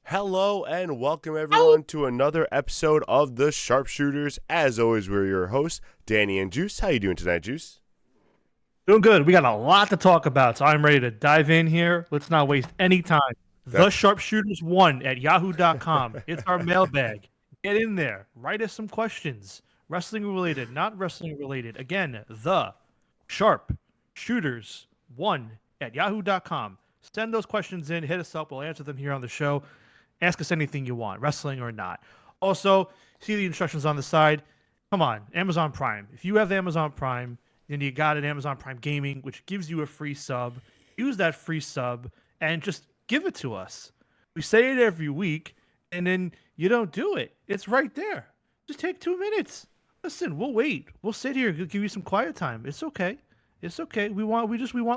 Hello and welcome everyone to another episode of the SharpSHOOTers. As always, we're your hosts, Danny and Juice. How you doing tonight, Juice? Doing good. We got a lot to talk about, so I'm ready to dive in here. Let's not waste any time. The That's Sharpshooters1 at yahoo.com. It's our mailbag. Get in there. Write us some questions. Wrestling related, not wrestling related. Again, the Sharpshooters1 at yahoo.com. Send those questions in. Hit us up. We'll answer them here on the show. Ask us anything you want, wrestling or not. Also, see the instructions on the side. Come on, Amazon Prime. If you have Amazon Prime, then you got an Amazon Prime Gaming, which gives you a free sub. Use that free sub and just give it to us. We say it every week, and then you don't do it. It's right there. Just take 2 minutes. Listen, we'll wait. We'll sit here, give you some quiet time. It's okay. It's okay. We want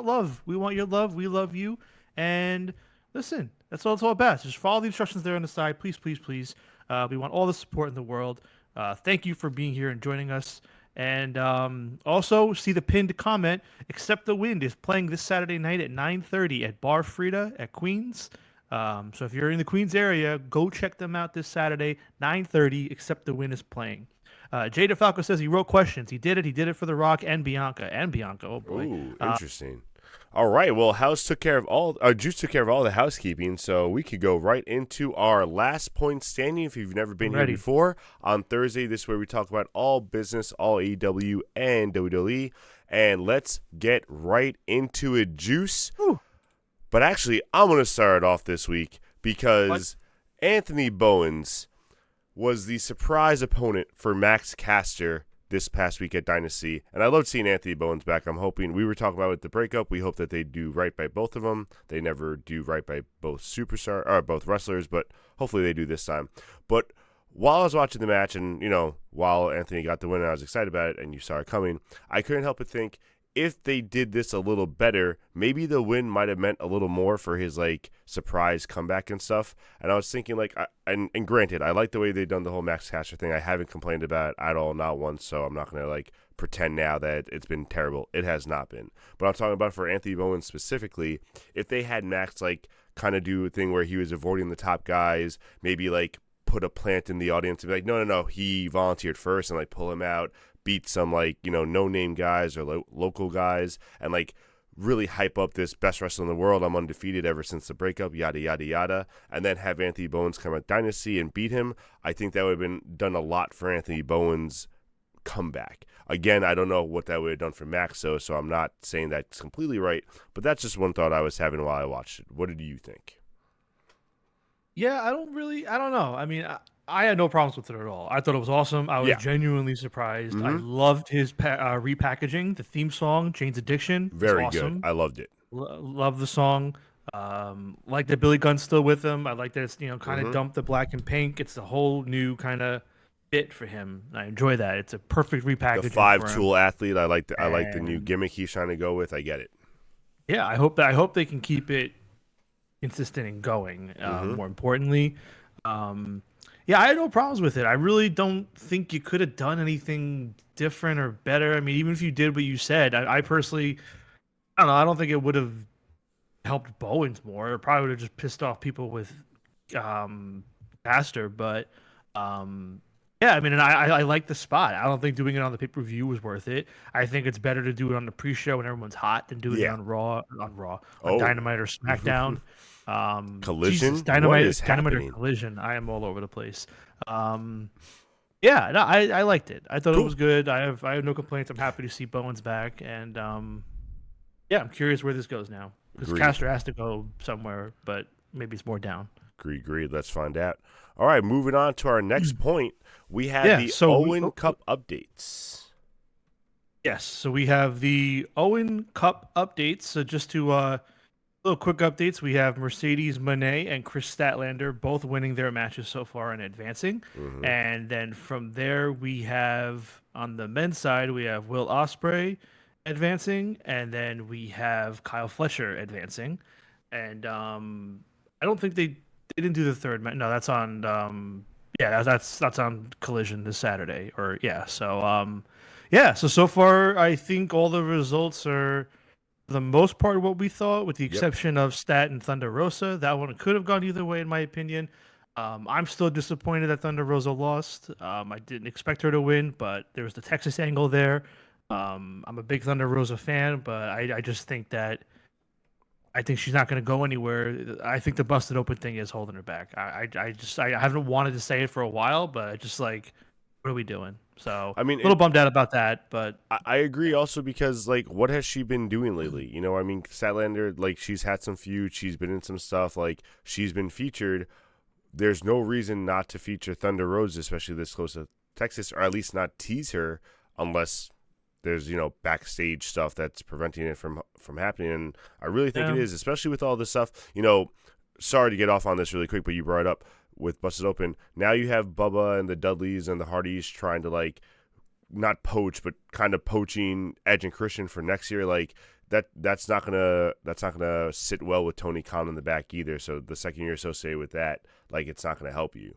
love. We want your love. We love you. And listen, that's all it's all about. Just follow the instructions there on the side. Please, please, please. We want all the support in the world. Thank you for being here and joining us. And also see the pinned comment. Accept the Wind is playing this Saturday night at 9:30 at Bar Frida at Queens. So if you're in the Queens area, go check them out this Saturday, 9:30. Accept the Wind is playing. Jay DeFalco says he wrote questions. He did it. He did it for The Rock and Bianca. And Bianca. Oh boy. Ooh, interesting. All right, well, Juice took care of all the housekeeping, so we could go right into our last point standing. If you've never been here before, on Thursday, this is where we talk about all business, all AEW and WWE, and let's get right into it, Juice. Ooh. But actually, I'm going to start it off this week because Anthony Bowens was the surprise opponent for Max Caster this past week at Dynasty, and I loved seeing Anthony Bowens back. I'm hoping, we were talking about with the breakup, we hope that they do right by both of them. They never do right by both both wrestlers, but hopefully they do this time. But while I was watching the match, and while Anthony got the win, and I was excited about it, and you saw it coming, I couldn't help but think, if they did this a little better, maybe the win might have meant a little more for his surprise comeback and stuff. And I was thinking and granted, I like the way they've done the whole Max Caster thing. I haven't complained about it at all, not once. So I'm not gonna pretend now that it's been terrible. It has not been. But I'm talking about for Anthony Bowen specifically. If they had Max kind of do a thing where he was avoiding the top guys, maybe put a plant in the audience and be no, he volunteered first, and pull him out, beat some no-name guys or local guys, and really hype up this best wrestler in the world. I'm undefeated ever since the breakup, yada, yada, yada, and then have Anthony Bowens come at Dynasty and beat him. I think that would have been done a lot for Anthony Bowens' comeback. Again, I don't know what that would have done for Max, so I'm not saying that's completely right, but that's just one thought I was having while I watched it. What did you think? Yeah, I don't know. I mean, I had no problems with it at all. I thought it was awesome. I was genuinely surprised. I loved his repackaging. The theme song, Jane's Addiction, very awesome. Good. I loved it. Love the song. Like that Billy Gunn's still with him. I like that it's kind of dumped the black and pink. It's a whole new kind of bit for him. I enjoy that. It's a perfect repackaging. The 5-tool athlete. I like the new gimmick he's trying to go with. I get it. Yeah, I hope they can keep it consistent and going. More importantly, yeah, I had no problems with it. I really don't think you could have done anything different or better. I mean, even if you did what you said, I personally, I don't know. I don't think it would have helped Bowens more. It probably would have just pissed off people with Caster. But yeah, I mean, and I like the spot. I don't think doing it on the pay-per-view was worth it. I think it's better to do it on the pre-show when everyone's hot than do it on Dynamite or SmackDown. Collision, Jesus, Dynamite or Collision. I am all over the place. Yeah, no, I liked it. I thought it was good. I have no complaints. I'm happy to see Bowens back, and yeah, I'm curious where this goes now, because Caster has to go somewhere, but maybe it's more down. Agreed. Let's find out. All right, moving on to our next point. We have the Owen Cup updates. Yes, so we have the Owen Cup updates. So just to little quick updates, we have Mercedes Moné and Chris Statlander both winning their matches so far and advancing. And then from there, we have, on the men's side, we have Will Ospreay advancing, and then we have Kyle Fletcher advancing. And I don't think they didn't do the third match. No, that's on that's on Collision this Saturday. So far I think all the results are for the most part what we thought, with the Yep. exception of Stat and Thunder Rosa. That one could have gone either way, in my opinion. I'm still disappointed that Thunder Rosa lost. I didn't expect her to win, but there was the Texas angle there. I'm a big Thunder Rosa fan, but I just think that I think she's not going to go anywhere. I think the busted open thing is holding her back. I haven't wanted to say it for a while, but I just like, what are we doing? So I mean, a little bummed out about that, but I agree also because, like, what has she been doing lately? You know, I mean, Statlander, like, she's had some feuds. She's been in some stuff. Like, she's been featured. There's no reason not to feature Thunder Rosa, especially this close to Texas, or at least not tease her unless there's, you know, backstage stuff that's preventing it from happening. And I really think it is, especially with all this stuff. You know, sorry to get off on this really quick, but you brought it up with Busted Open. Now you have Bubba and the Dudleys and the Hardys trying to, like, not poach, but kind of poaching Edge and Christian for next year. Like, that's not gonna sit well with Tony Khan in the back either. So the second you're associated with that, like, it's not gonna help you.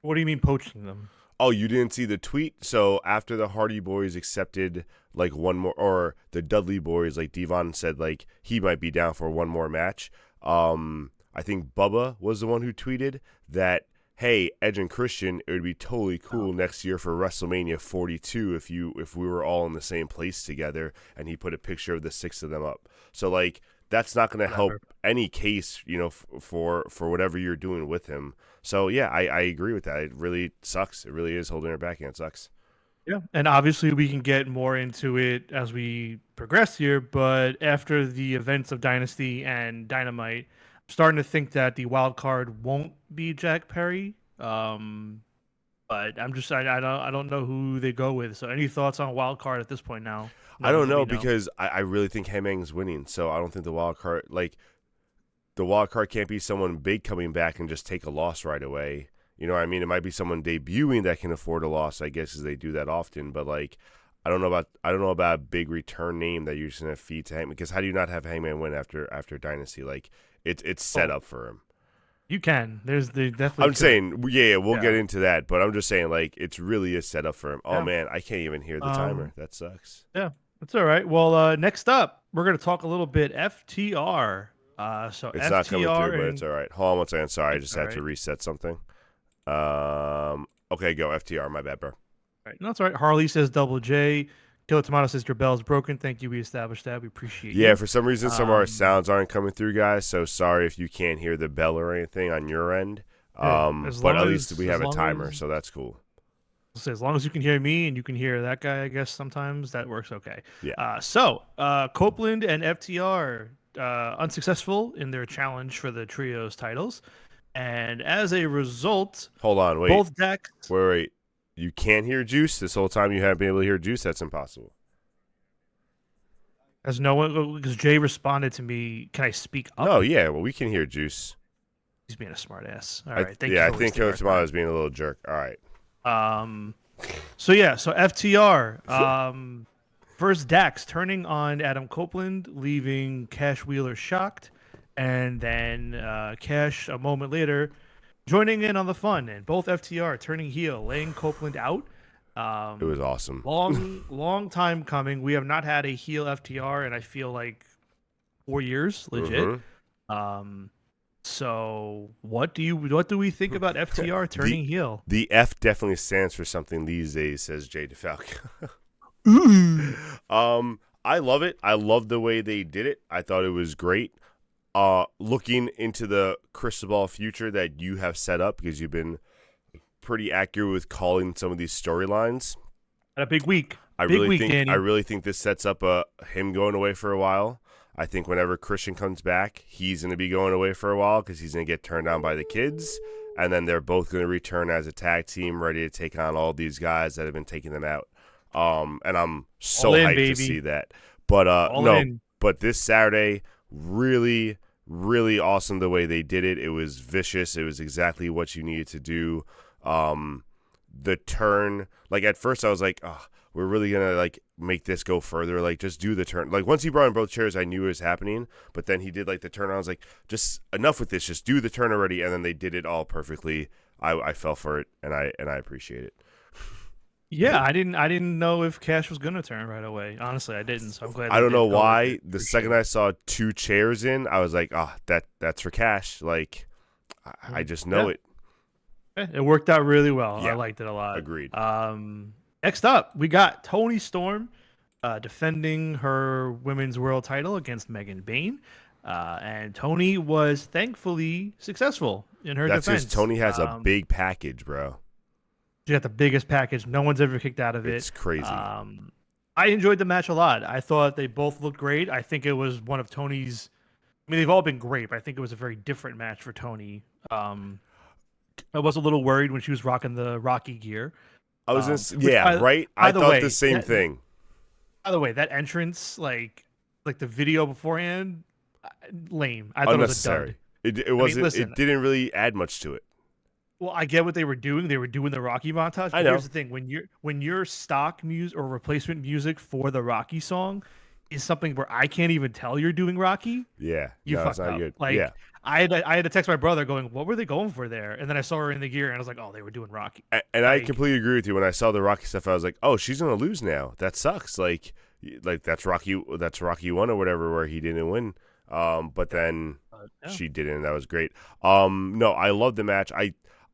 What do you mean poaching them? Oh, you didn't see the tweet? So after the Hardy Boys accepted, like, one more, or the Dudley Boys, like Devon said, like, he might be down for one more match. I think Bubba was the one who tweeted that, hey, Edge and Christian, it would be totally cool next year for WrestleMania 42 if we were all in the same place together, and he put a picture of the 6 of them up. So, like, that's not going to help any case, you know, for whatever you're doing with him. So, yeah, I agree with that. It really sucks. It really is holding her back, and it sucks. Yeah, and obviously we can get more into it as we progress here, but after the events of Dynasty and Dynamite, I'm starting to think that the wild card won't be Jack Perry. But I don't know who they go with. So any thoughts on wild card at this point now? I don't know because I really think Hemang's winning. So I don't think the wild card can't be someone big coming back and just take a loss right away. You know what I mean? It might be someone debuting that can afford a loss, I guess, as they do that often. But, like, I don't know about a big return name that you're just gonna feed to Hangman, because how do you not have Hangman win after Dynasty? Like, it's set up for him. You can. There's definitely. I'm saying, we'll get into that, but I'm just saying, like, it's really a setup for him. Oh man, I can't even hear the timer. That sucks. Yeah, that's all right. Well, next up, we're gonna talk a little bit FTR. So it's FTR not coming through, but it's all right. Hold on one second. Sorry, I just had to reset something. Okay, go FTR. My bad, bro. All right, no, it's all right. Harley says Double J. Killer Tomato says your bell's broken. Thank you. We established that. We appreciate you. Yeah, for some reason, some of our sounds aren't coming through, guys. So sorry if you can't hear the bell or anything on your end. But at least we have a timer, so that's cool. So as long as you can hear me and you can hear that guy, I guess sometimes that works okay. Yeah. So Copeland and FTR unsuccessful in their challenge for the trios titles, and as a result, hold on, wait. Both decks. Wait. You can't hear Juice? This whole time you haven't been able to hear Juice? That's impossible. As no one, because Jay responded to me, can I speak up? Oh, yeah. Well, we can hear Juice. He's being a smart ass. All right. I think Killer Tomato is being a little jerk. All right. So FTR. First Dax turning on Adam Copeland, leaving Cash Wheeler shocked. And then Cash, a moment later, joining in on the fun, and both FTR turning heel, laying Copeland out. It was awesome. Long time coming. We have not had a heel FTR in, I feel like, 4 years, legit. Mm-hmm. So what do we think about FTR turning heel? The F definitely stands for something these days, says Jay DeFalco. I love it. I love the way they did it. I thought it was great. Looking into the crystal ball future that you have set up, because you've been pretty accurate with calling some of these storylines. A big week. I really think this sets up him going away for a while. I think whenever Christian comes back, he's going to be going away for a while because he's going to get turned down by the kids, and then they're both going to return as a tag team, ready to take on all these guys that have been taking them out. And I'm so hyped to see that. But but this Saturday, really, really awesome the way they did it. It was vicious. It was exactly what you needed to do. The turn, like, at first I was like, oh, we're really gonna, like, make this go further. Like, just do the turn. Like, once he brought in both chairs, I knew it was happening. But then he did, like, the turn. I was like, just enough with this. Just do the turn already. And then they did it all perfectly. I fell for it, and I appreciate it. Yeah, I didn't know if Cash was gonna turn right away. Honestly, I didn't. So I'm glad I they don't know did go with why. it. The Appreciate second it. I saw two chairs in, I was like, oh, that's for Cash. Like, I just know Yeah, it. it worked out really well. I Yeah, liked it a lot. agreed. Next up, we got Toni Storm defending her women's world title against Megan Bayne. And Tony was thankfully successful in her That's because defense. Tony has a big package, bro. She got the biggest package. No one's ever kicked out of it. It's crazy. I enjoyed the match a lot. I thought they both looked great. I think it was one of Tony's. I mean, they've all been great, but I think it was a very different match for Tony. I was a little worried when she was rocking the Rocky gear. I was Which, yeah, right. I by the thought the way, same thing. that entrance, like the video beforehand, lame. I thought it was a dud. Unnecessary. It I mean, wasn't. It listen. didn't really add much to it. Well, I get what they were doing. They were doing the Rocky montage, I but here's know. the thing: when your stock music or replacement music for the Rocky song is something where I can't even tell you're doing Rocky, Yeah, you no, it's fucked not up. good. Like Yeah, I had to text my brother going, "What were they going for there?" And then I saw her in the gear, and I was like, "Oh, they were doing Rocky." and I Like, completely agree with you. When I saw the Rocky stuff, I was like, oh, she's gonna lose now. That sucks. Like that's Rocky. That's Rocky 1 or whatever where he didn't win. But then yeah. she didn't. And that was great. No, I love the match.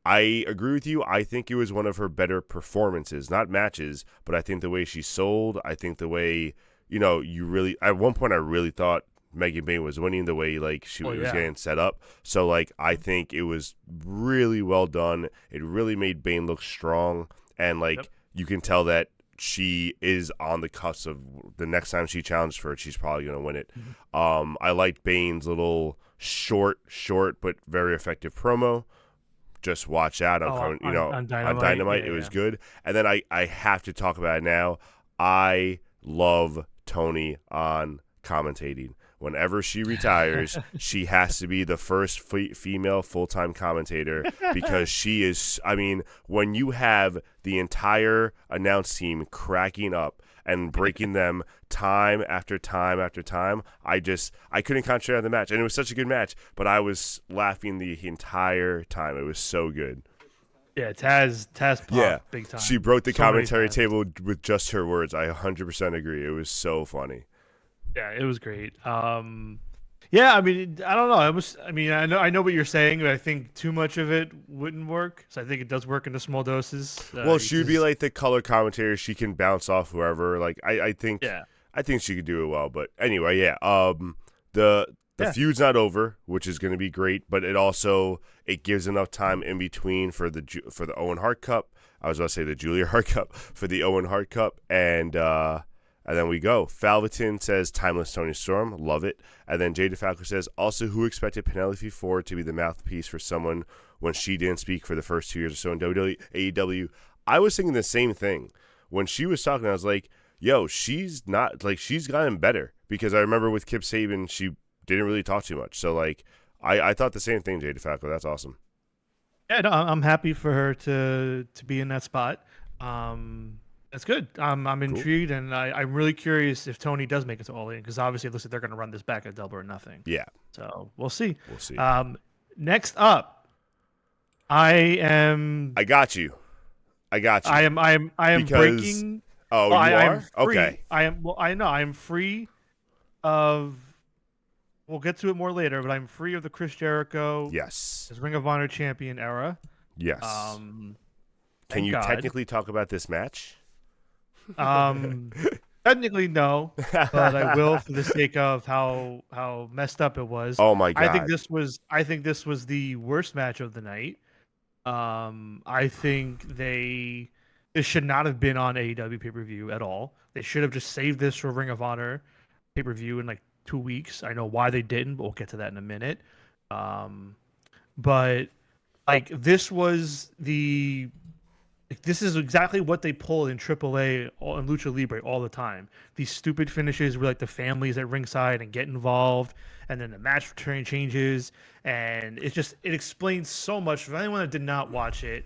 I agree with you. I think it was one of her better performances, not matches, but I think the way she sold, I think the way, you really, at one point I really thought Megan Bayne was winning the way like she Oh was yeah. getting set up. So like I think it was really well done. It really made Bayne look strong and Yep. like you can tell that she is on the cusp of the next time she challenged for it, she's probably going to win it. Mhm. I liked Bane's little short but very effective promo. Just watch out. I'm Oh, coming, on on Dynamite. Dynamite. Yeah, It was yeah. good. And then I have to talk about it now. I love Tony on commentating. Whenever she retires, she has to be the first female full-time commentator because she is, I mean, when you have the entire announce team cracking up and breaking them time after time after time, I couldn't concentrate on the match. And it was such a good match, but I was laughing the entire time. It was so good. Yeah, Taz Yeah. popped big time. She broke the So many commentary times. table with just her words. I 100% agree. It was so funny. Yeah, it was great. Yeah, I mean, I don't know. I mean, I know what you're saying, but I think too much of it wouldn't work. So I think it does work in the small doses. Well, she would be like the color commentator. She can bounce off whoever. Like I think Yeah, I think she could do it well. But anyway, yeah. The yeah. feud's not over, which is going to be great. But it gives enough time in between for the Owen Hart Cup. I was about to say the Julia Hart Cup for the Owen Hart Cup, and then we go. Falvatin says timeless Tony Storm, love it. And then Jay DeFalco says also who expected Penelope Ford to be the mouthpiece for someone when she didn't speak for the first 2 years or so in WWE, AEW. I was thinking the same thing when she was talking. I was like, yo, she's not like she's gotten better because I remember with Kip Sabian she didn't really talk too much. So like I thought the same thing, Jay DeFalco. That's awesome. Yeah, no, I'm happy for her to be in that spot. That's good. I'm Cool. intrigued, and I'm really curious if Tony does make it to All In, because obviously it looks like they're going to run this back at Double or Nothing. Yeah, So we'll see. we'll see. Next up, I am I got you. I am Because breaking. oh, Well, you I am are? free. Okay. I am. Well, I know I am free of. We'll get to it more later, but I'm free of the Chris Jericho Yes. as Ring of Honor champion era. Yes. Um, Can thank you God. technically talk about this match? Um, technically no, but I will for the sake of how messed up it was. Oh my I think god. this was the worst match of the night. I think this should not have been on AEW pay-per-view at all. They should have just saved this for Ring of Honor pay-per-view in like 2 weeks. I know why they didn't, but we'll get to that in a minute. But like this is exactly what they pull in AAA and Lucha Libre all the time. These stupid finishes where like the families at ringside and get involved, and then the match return changes, and it explains so much. For anyone that did not watch it,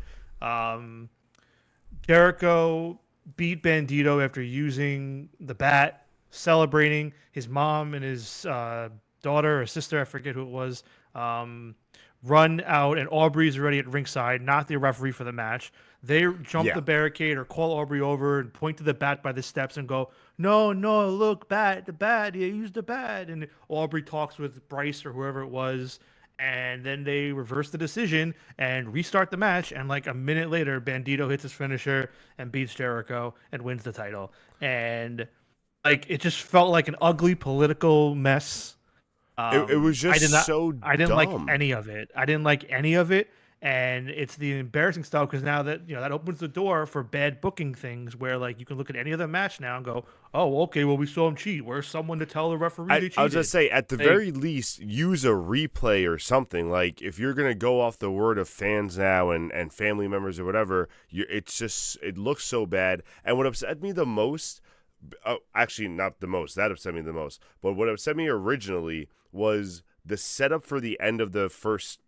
Jericho beat Bandito after using the bat, celebrating. His mom and his daughter or sister, I forget who it was, run out, and Aubrey's already at ringside, not the referee for the match. They jump Yeah. the barricade or call Aubrey over and point to the bat by the steps and go, "No, no, look, bat, the bat, yeah, use the bat." And Aubrey talks with Bryce or whoever it was, and then they reverse the decision and restart the match. And like a minute later, Bandito hits his finisher and beats Jericho and wins the title. And like it just felt like an ugly political mess. It was I just did not. so I didn't like dumb. any of it. I didn't like any of it, and it's the embarrassing stuff because now that that opens the door for bad booking things where like you can look at any other match now and go, oh, okay, well we saw him cheat. Where's someone to tell the referee they I was gonna cheated? say, at the Like, very least, use a replay or something. Like if you're gonna go off the word of fans now and family members or whatever, it looks so bad. And what upset me the most, actually not the most, that upset me the most, but what upset me originally was the setup for the end of the first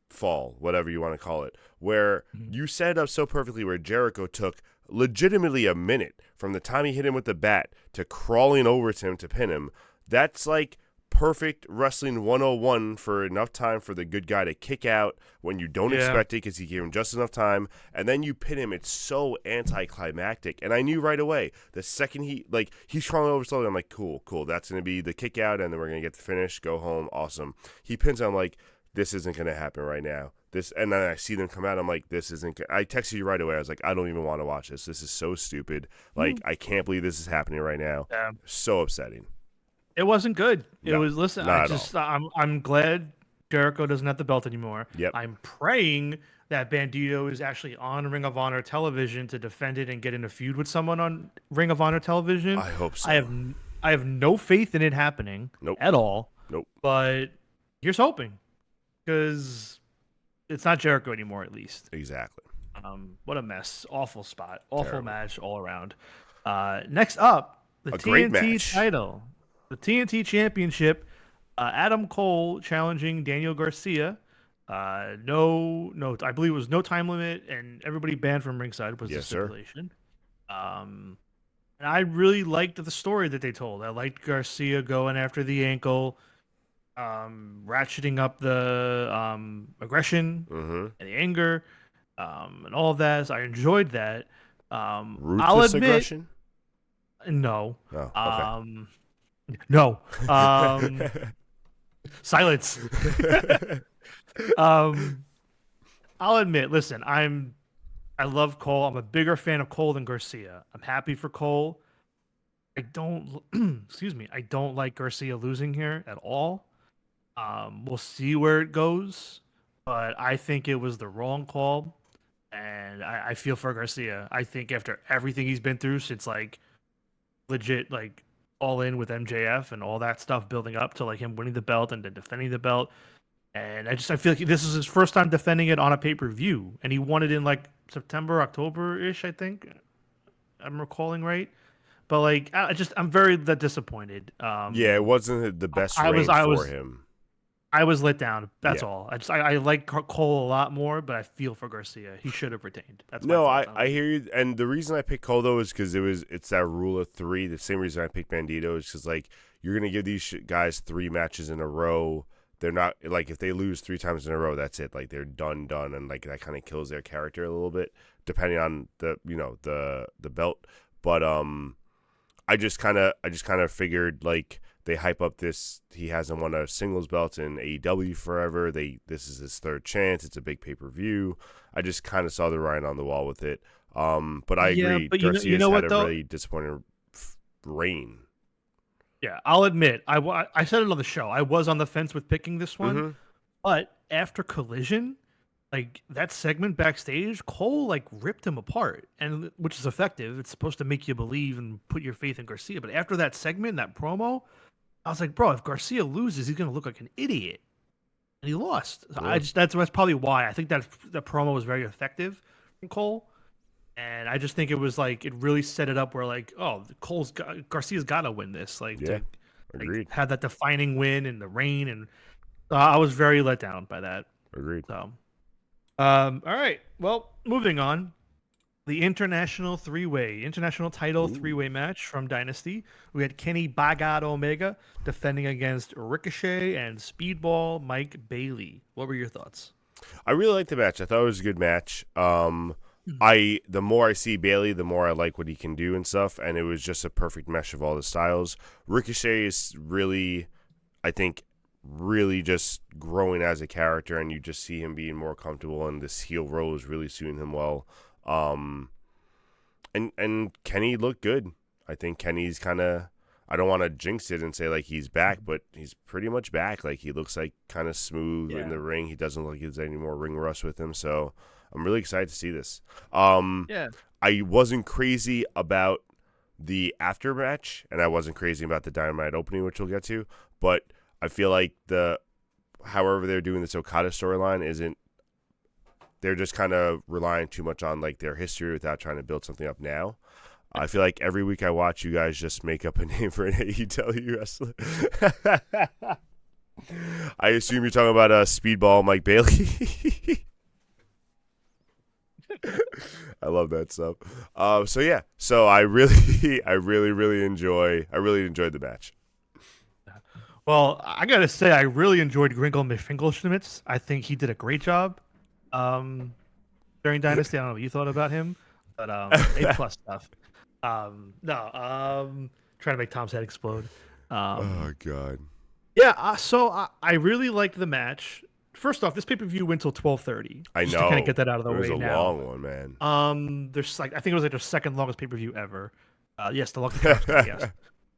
fall, whatever you want to call it, where Mhm. you set it up so perfectly where Jericho took legitimately a minute from the time he hit him with the bat to crawling over to him to pin him. That's like perfect wrestling 101 for enough time for the good guy to kick out when you don't Yeah. expect it because he gave him just enough time, and then you pin him. It's so anticlimactic, and I knew right away the second he's crawling over slowly. I'm like, cool, that's gonna be the kick out, and then we're gonna get the finish, go home, awesome. He pins him. I'm like, this isn't gonna happen right now. And then I see them come out. I'm like, this isn't. I texted you right away. I was like, I don't even want to watch this. This is so stupid. Like, I can't believe this is happening right now. Yeah. So upsetting. It wasn't good. It No, was listen, I not at all. just I'm glad Jericho doesn't have the belt anymore. Yep. I'm praying that Bandito is actually on Ring of Honor television to defend it and get in a feud with someone on Ring of Honor television. I hope I have so. I have no faith in it happening Nope. at all. Nope. But here's hoping because it's not Jericho anymore at least. Exactly. What a mess. Awful spot. Awful Terrible. match all around. Next up, the A great TNT match. title. The TNT Championship. Adam Cole challenging Daniel Garcia. No, I believe it was no time limit, and everybody banned from ringside was the Yes, sir. stipulation. And I really liked the story that they told. I liked Garcia going after the ankle, ratcheting up the aggression Mm-hmm. and the anger, and all of that. So I enjoyed that. I'll Ruthless admit, aggression. no, Oh, no, okay. silence. um, I'll admit. Listen, I love Cole. I'm a bigger fan of Cole than Garcia. I'm happy for Cole. I don't, excuse me. I don't like Garcia losing here at all. We'll see where it goes, but I think it was the wrong call, and I feel for Garcia. I think after everything he's been through since like legit like all in with MJF and all that stuff building up to like him winning the belt and then defending the belt, and I feel like this is his first time defending it on a pay-per-view, and he won it in like September, October ish. I think I'm recalling right. But like, I'm very disappointed. Yeah, it wasn't the best I was reign I for was him. I was let down. That's Yeah. all. I like Cole a lot more, but I feel for Garcia. He should have retained. That's my No, thoughts on I it. hear you, and the reason I picked Cole though is because it's that rule of three. The same reason I picked Bandito is because like you're gonna give these guys 3 matches in a row. They're not like if they lose 3 times in a row, that's it. Like they're done, and like that kind of kills their character a little bit, depending on the belt. But I just kind of figured like they hype up this. He hasn't won a singles belt in AEW forever. This is his third chance. It's a big pay-per-view. I just kind of saw the writing on the wall with it. But I Yeah, agree. but you Garcia's know had what a though? really disappointing reign. Yeah, I'll admit I said it on the show. I was on the fence with picking this one, Mm-hmm. but after Collision, like that segment backstage, Cole like ripped him apart, and which is effective. It's supposed to make you believe and put your faith in Garcia. But after that segment, that promo, I was like, bro, if Garcia loses, he's gonna look like an idiot, and he lost. So Yeah. that's probably why I think that the promo was very effective from Cole, and I just think it was like it really set it up where like, oh, Garcia's got to win this, like Yeah. to like Agreed. have that defining win in the rain, and I was very let down by that. Agreed. So, all right, well, moving on. the international title Ooh. three-way match from Dynasty. We had Kenny Bagad Omega defending against Ricochet and Speedball Mike Bailey. What were your thoughts? I really liked the match. I thought it was a good match. Mhm. The more I see Bailey, the more I like what he can do and stuff, and it was just a perfect mesh of all the styles. Ricochet is really, I think, really just growing as a character, and you just see him being more comfortable, and this heel role is really suiting him well. Um, and Kenny looked good. I think Kenny's kind of. I don't want to jinx it and say like he's back, but he's pretty much back. Like he looks like kind of smooth in Yeah. the ring. He doesn't look like there's any more ring rust with him. So I'm really excited to see this. Yeah. I wasn't crazy about the after match, and I wasn't crazy about the Dynamite opening, which we'll get to. But I feel like however they're doing this Okada storyline isn't. They're just kind of relying too much on like their history without trying to build something up now. I feel like every week I watch you guys just make up a name for an AEW wrestler. I assume you're talking about Speedball Mike Bailey. I love that stuff. So yeah, so I really, really enjoyed the match. Well, I gotta say, I really enjoyed Gringo McFinkelschmitz. I think he did a great job during Dynasty. I don't know what you thought about him, but A plus stuff. No, trying to make Tom's head explode. Oh God, Yeah, I really liked the match. First off, this pay per view went till 12:30. I Just to kind of know get that out of the it was way a now. long one, man. There's like I think it was like their second longest pay per view ever. Yes, the Lucky Charms one, yes.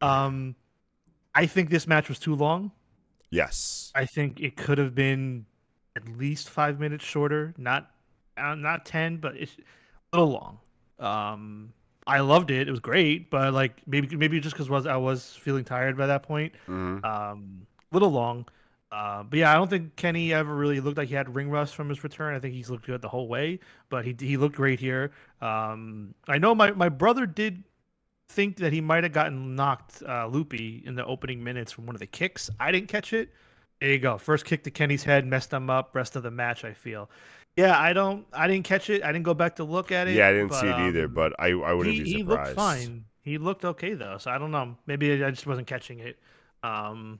Um, I think this match was too long. Yes. I think it could have been at least 5 minutes shorter, not 10, but it's a little long. I loved it; it was great, but like maybe just because I was feeling tired by that point, Mm-hmm. little long. But yeah, I don't think Kenny ever really looked like he had ring rust from his return. I think he's looked good the whole way, but he looked great here. I know my brother did think that he might have gotten knocked loopy in the opening minutes from one of the kicks. I didn't catch it. There you go. First kick to Kenny's head, messed him up. Rest of the match, I feel. Yeah, I didn't catch it. I didn't go back to look at Yeah, it, I didn't but see it either, but I wouldn't be he looked surprised. fine. He looked okay though, so I don't know. Maybe I just wasn't catching it. Um,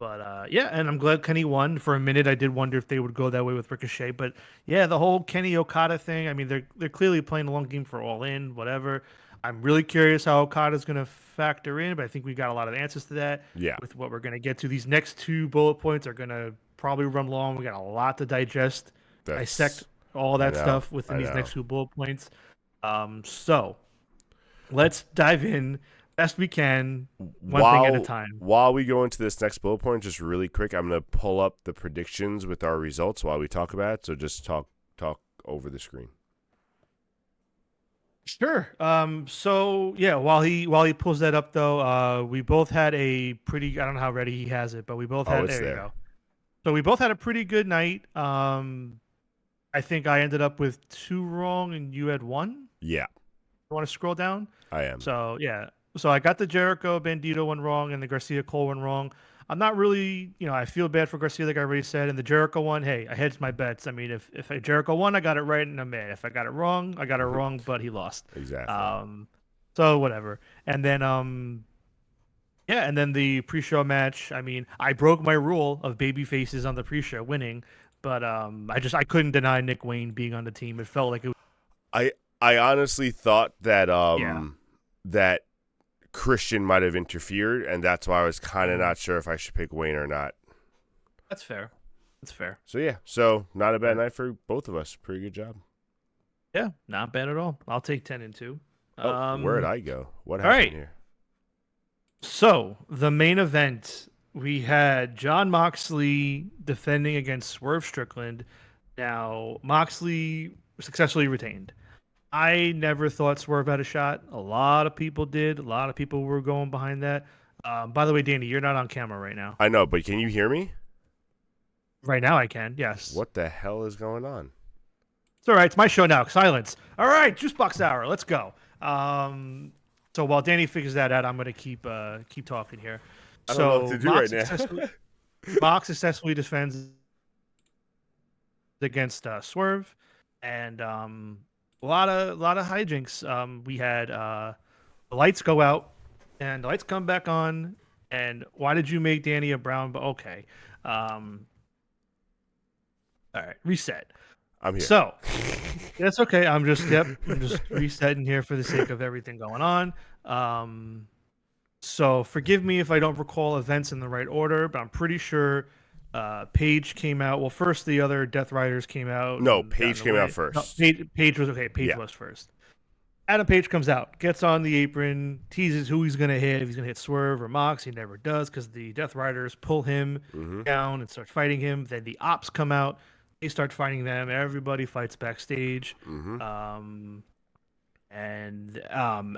but yeah, and I'm glad Kenny won. For a minute, I did wonder if they would go that way with Ricochet, but yeah, the whole Kenny Okada thing. I mean, they're clearly playing a long game for All In, whatever. I'm really curious how Okada's going to factor in, but I think we got a lot of answers to that Yeah, with what we're going to get to. These next two bullet points are going to probably run long. We got a lot to digest, dissect that's all I that know, stuff within I these know. next two bullet points. So let's dive in best we can, one thing at a While time. while we go into this next bullet point, just really quick, I'm gonna pull up the predictions with our results while we talk about it. So just talk over the screen. Sure. So yeah, while he pulls that up though, we both had a pretty. I don't know how ready he has it, but we both Oh, had. it's There you there. go. So we both had a pretty good night. I think I ended up with two wrong, and you had one. Yeah, You want to scroll down? I am. So yeah. So I got the Jericho Bandito one wrong and the Garcia Cole one wrong. I'm not really, I feel bad for Garcia, like I already said. And the Jericho one, hey, I hedged my bets. I mean, if Jericho won, I got it right, and I'm mad. If I got it wrong, I got it wrong, but he lost. Exactly. Um, so whatever. And then yeah, and then the pre-show match. I mean, I broke my rule of baby faces on the pre-show winning, but I couldn't deny Nick Wayne being on the team. It felt like it was. I I honestly thought that Yeah. that Christian might have interfered, and that's why I was kind of Mhm. not sure if I should pick Wayne or not. That's fair. That's fair. So yeah, so not a bad Yeah. night for both of us. Pretty good job. Yeah, not bad at all. I'll take 10 and 2. Oh, where'd I go? What All happened right. here? So, the main event, we had John Moxley defending against Swerve Strickland. Now, Moxley successfully retained. I never thought Swerve had a shot. A lot of people did. A lot of people were going behind that. By the way, Danny, you're not on camera right now. I know, but can you hear me? Right now, I can. Yes. What the hell is going on? It's all right. It's my show now. Silence. All right, Juice Box Hour. Let's go. So while Danny figures that out, I'm gonna keep talking here. I don't know what So to do right now. Mox successfully defends against Swerve, and a lot of hijinks. We had the lights go out, and the lights come back on. And why did you make Danny a brown? But okay, um, all right, reset. I'm here. So that's okay. I'm just resetting here for the sake of everything going on. Um, so forgive me if I don't recall events in the right order, but I'm pretty sure Paige came out. Well, first the other Death Riders came out No, and got in Paige the came out way. No, first. Paige was okay. Paige Yeah. was first. Adam Page comes out, gets on the apron, teases who he's going to hit. If he's going to hit Swerve or Mox, he never does because the Death Riders pull him Mm-hmm. down and start fighting him. Then the Ops come out, they start fighting them. Everybody fights backstage. Mm-hmm.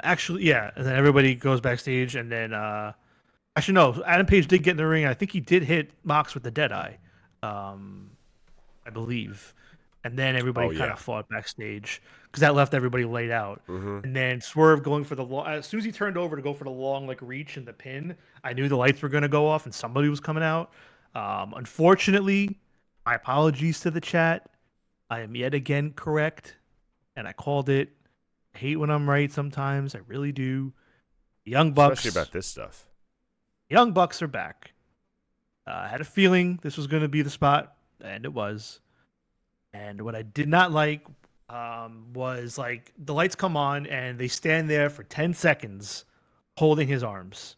Actually, yeah, and then everybody goes backstage, and then actually no, Adam Page did get in the ring. I think he did hit Mox with the Deadeye, um, I believe, and then everybody Oh, kind yeah. of fought backstage because that left everybody laid out. Mm-hmm. And then Swerve going for the long. As soon as he turned over to go for the long like reach and the pin, I knew the lights were going to go off and somebody was coming out. Unfortunately, my apologies to the chat. I am yet again correct, and I called it. I hate when I'm right sometimes. I really do. Young Especially Bucks. about this stuff. Young Bucks are back. I had a feeling this was going to be the spot, and it was. And what I did not like was like the lights come on and they stand there for 10 seconds holding his arms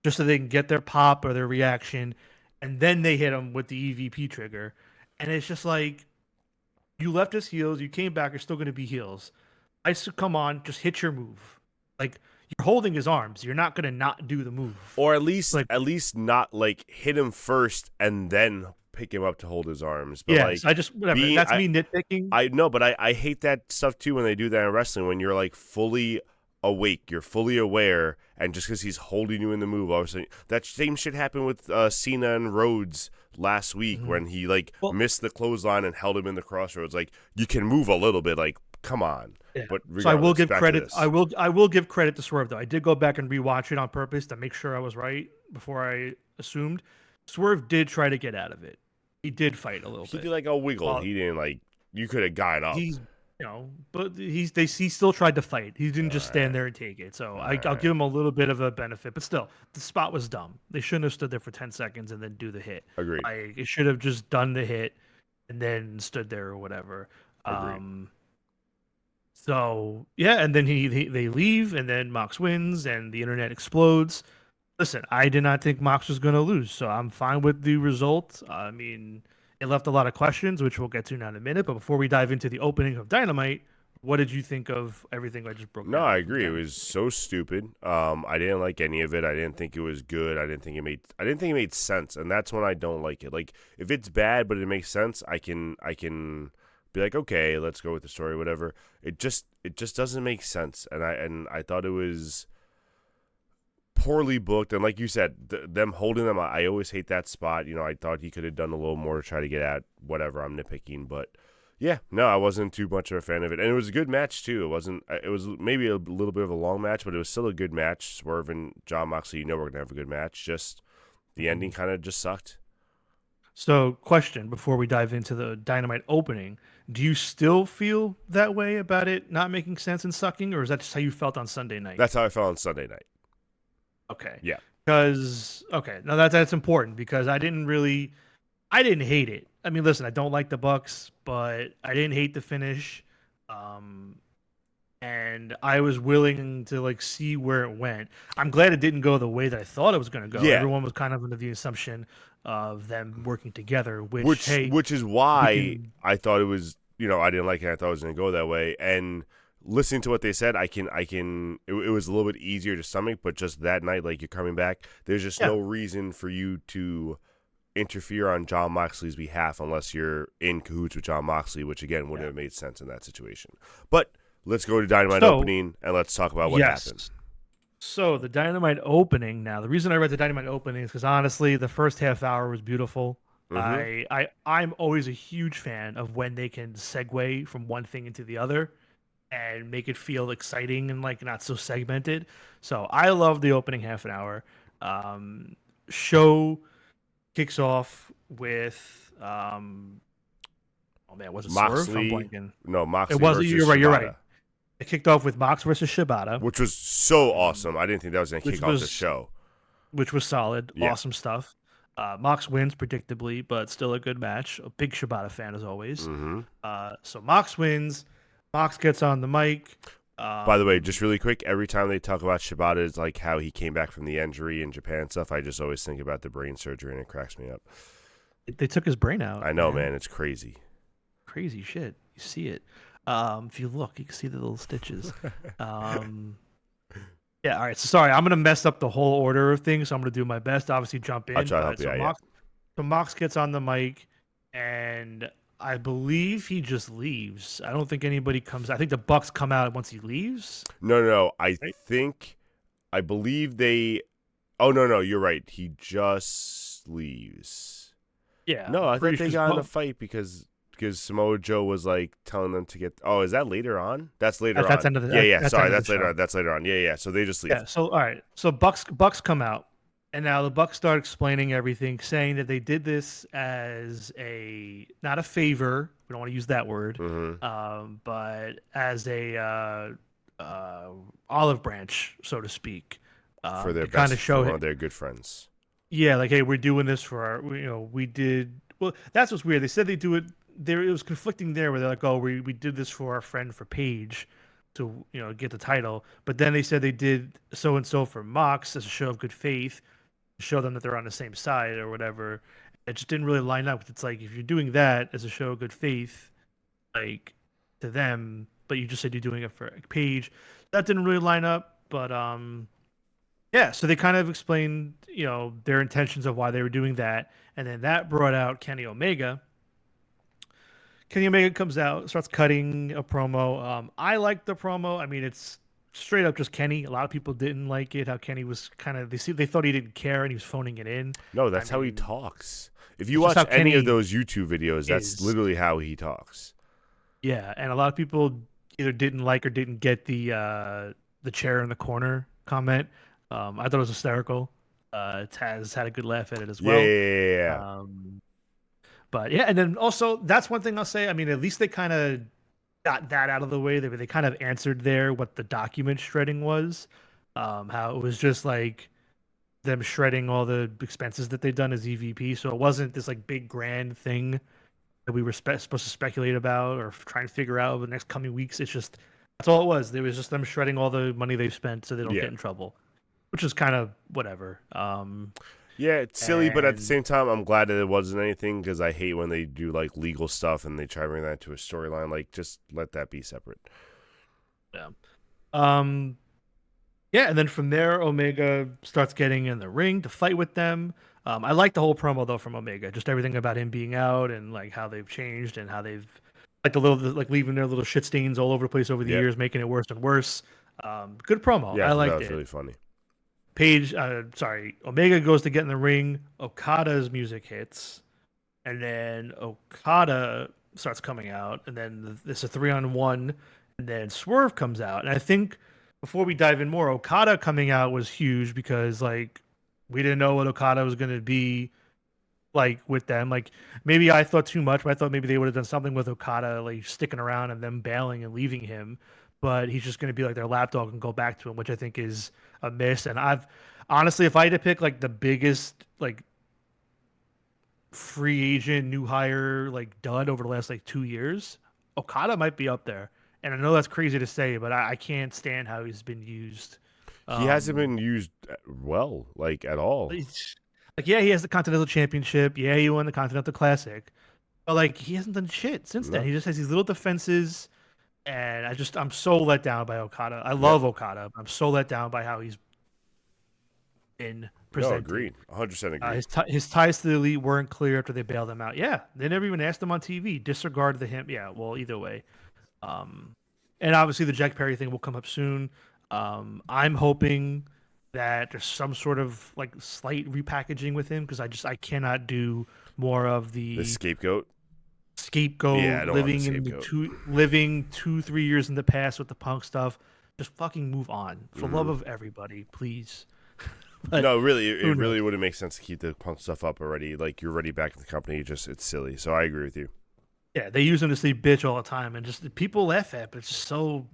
just so they can get their pop or their reaction. And then they hit him with the EVP trigger. And it's just like, you left us heels, you came back, you're still going to be heels. I said, come on, just hit your move. Like, you're holding his arms. You're not going to not do the move. Or at least Like- not like hit him first and then pick him up to hold his arms. But Yes, like I just, whatever. That's me nitpicking. I know, but I hate that stuff too when they do that in wrestling when you're like fully awake, you're fully aware, and just because he's holding you in the move, obviously that same shit happened with Cena and Rhodes last week when he like missed the clothesline and held him in the crossroads. Like you can move a little bit, like come on. Yeah. But So I will regardless, give back to credit. this. I will give credit to Swerve though. I did go back and rewatch it on purpose to make sure I was right before I assumed. Swerve did try to get out of it. He did fight a little He bit. did like a wiggle. Well, He didn't like. You could have gotten up. He's but he still tried to fight. He didn't just stand there and take it. So I'll give him a little bit of a benefit, but still, the spot was dumb. They shouldn't have stood there for 10 seconds and then do the hit. Agreed. It should have just done the hit and then stood there or whatever. Agreed. So yeah, and then they leave, and then Mox wins, and the internet explodes. Listen, I did not think Mox was going to lose, so I'm fine with the result. I mean, it left a lot of questions, which we'll get to now in a minute. But before we dive into the opening of Dynamite, what did you think of everything I just broke No, down? I agree. It was so stupid. I didn't like any of it. I didn't think it was good. I didn't think it made sense, and that's when I don't like it. Like if it's bad but it makes sense, I can be like, okay, let's go with the story, whatever. It just doesn't make sense, and I thought it was poorly booked, and like you said, them holding them. I always hate that spot. You know, I thought he could have done a little more to try to get at whatever. I'm nitpicking, but. Yeah, no, I wasn't too much of a fan of it, and it was a good match too. It was maybe a little bit of a long match, but it was still a good match. Swerve and John Moxley, you know, we're gonna have a good match. Just the ending kind of just sucked. So, question before we dive into the Dynamite opening: do you still feel that way about it not making sense and sucking, or is that just how you felt on Sunday night? That's how I felt on Sunday night. Okay. Yeah. Because no, that's important because I didn't hate it. I mean, listen, I don't like the Bucks, but I didn't hate the finish, and I was willing to like see where it went. I'm glad it didn't go the way that I thought it was going to go. Yeah. Everyone was kind of under the assumption of them working together, which is why can- I thought it was. You know, I didn't like it. I thought it was gonna go that way, and listening to what they said, it was a little bit easier to stomach. But just that night, like you're coming back, there's just no reason for you to interfere on John Moxley's behalf unless you're in cahoots with John Moxley, which again wouldn't have made sense in that situation. But let's go to Dynamite opening and let's talk about what happened. So the Dynamite opening now, the reason I read the Dynamite opening is because honestly, the first half hour was beautiful. I'm always a huge fan of when they can segue from one thing into the other and make it feel exciting and like not so segmented. So I love the opening half an hour. Show kicks off with oh man, was it Swerve? I'm Moxley. blanking. No, Moxley. It wasn't. Versus You're right. You're Shibata. right. It kicked off with Mox versus Shibata, which was so awesome. I didn't think that was going to which kick off the was show. which was solid, Yeah. awesome stuff. Mox wins predictably, but still a good match. A big Shibata fan as always. Mm-hmm. So Mox wins. Mox gets on the mic. By the way, just really quick, every time they talk about Shibata, it's like how he came back from the injury in Japan and stuff. I just always think about the brain surgery, and it cracks me up. They took his brain out. I know, man. It's crazy. Crazy shit. You see it. If you look, you can see the little stitches. Yeah, all right. So sorry, I'm gonna mess up the whole order of things. So I'm gonna do my best. Obviously, jump in. I'll try to help you out, So Mox gets on the mic, and I believe he just leaves. I don't think anybody comes. I think the Bucks come out once he leaves. No. I believe they. Oh no, you're right. He just leaves. Yeah. No, I thought they got in a Mo- fight because Samoa Joe was like telling them to get. Oh, is that later on? That's later on. That's end of the. Yeah. That's Sorry, end of that's the later show. on. That's later on. Yeah. So they just leave. Yeah. So all right. So Bucks come out, and now the Bucks start explaining everything, saying that they did this as not a favor. We don't want to use that word, Mm-hmm. but as a olive branch, so to speak, For their to kind of best, show for one him. of their good friends. Yeah, like hey, we're doing this for our. We did. Well, that's what's weird. They said they do it. There, it was conflicting there, where they're like, oh, we did this for our friend for Paige to get the title, but then they said they did so and so for Mox as a show of good faith, to show them that they're on the same side or whatever. It just didn't really line up. It's like if you're doing that as a show of good faith, like to them, but you just said you're doing it for Paige, that didn't really line up. But yeah, so they kind of explained their intentions of why they were doing that, and then that brought out Kenny Omega. Kenny Omega comes out, starts cutting a promo. I liked the promo. I mean, it's straight up just Kenny. A lot of people didn't like it. How Kenny was kind of they thought he didn't care and he was phoning it in. No, that's I how he mean, talks. If you it's just watch how any of Kenny those YouTube videos, that's is. literally how he talks. Yeah, and a lot of people either didn't like or didn't get the chair in the corner comment. I thought it was hysterical. Taz had a good laugh at it as well. Yeah. But yeah, and then also that's one thing I'll say. I mean, at least they kind of got that out of the way. They kind of answered there what the document shredding was. How it was just like them shredding all the expenses that they've done as EVP. So it wasn't this like big grand thing that we were supposed to speculate about or try and figure out over the next coming weeks. It's just that's all it was. It was just them shredding all the money they've spent so they don't get in trouble, which is kind of whatever. Yeah, it's silly, but at the and- same time, I'm glad that it wasn't anything because I hate when they do like legal stuff and they try to bring that to a storyline. Like, just let that be separate. Yeah. Yeah, and then from there, Omega starts getting in the ring to fight with them. I like the whole promo though from Omega, just everything about him being out and like how they've changed and how they've like like leaving their little shit stains all over the place over the years, making it worse and worse. Good promo. Yeah, I liked that was it. really funny. Omega goes to get in the ring. Okada's music hits, and then Okada starts coming out, and then it's a 3-on-1, and then Swerve comes out. And I think before we dive in more, Okada coming out was huge because like we didn't know what Okada was going to be like with them. Like maybe I thought too much, but I thought maybe they would have done something with Okada, like sticking around and them bailing and leaving him. But he's just going to be like their lapdog and go back to him, which I think is a miss. And I've honestly, if I had to pick like the biggest like free agent new hire like dud over the last like 2 years, Okada might be up there. And I know that's crazy to say, but I can't stand how he's been used. He hasn't been used well, like at all. Like, yeah, he has the Continental Championship. Yeah, he won the Continental Classic. But like, he hasn't done shit since then. He just has these little defenses, and I'm so let down by Okada. I love Okada. I'm so let down by how he's been presented. No, agreed. 100% agreed. His ties to the elite weren't clear after they bailed him out. Yeah, they never even asked him on TV. Disregarded him. Yeah, well, either way. And obviously the Jack Perry thing will come up soon. I'm hoping that there's some sort of like slight repackaging with him because I cannot do more of The scapegoat. Yeah, living in the living 2-3 years in the past with the Punk stuff. Just fucking move on for love of everybody, please. No, really, it really wouldn't make sense to keep the Punk stuff up already. Like you're already back in the company. It's silly. So I agree with you. Yeah, they use him to say bitch all the time, and just people laugh at, but it's just so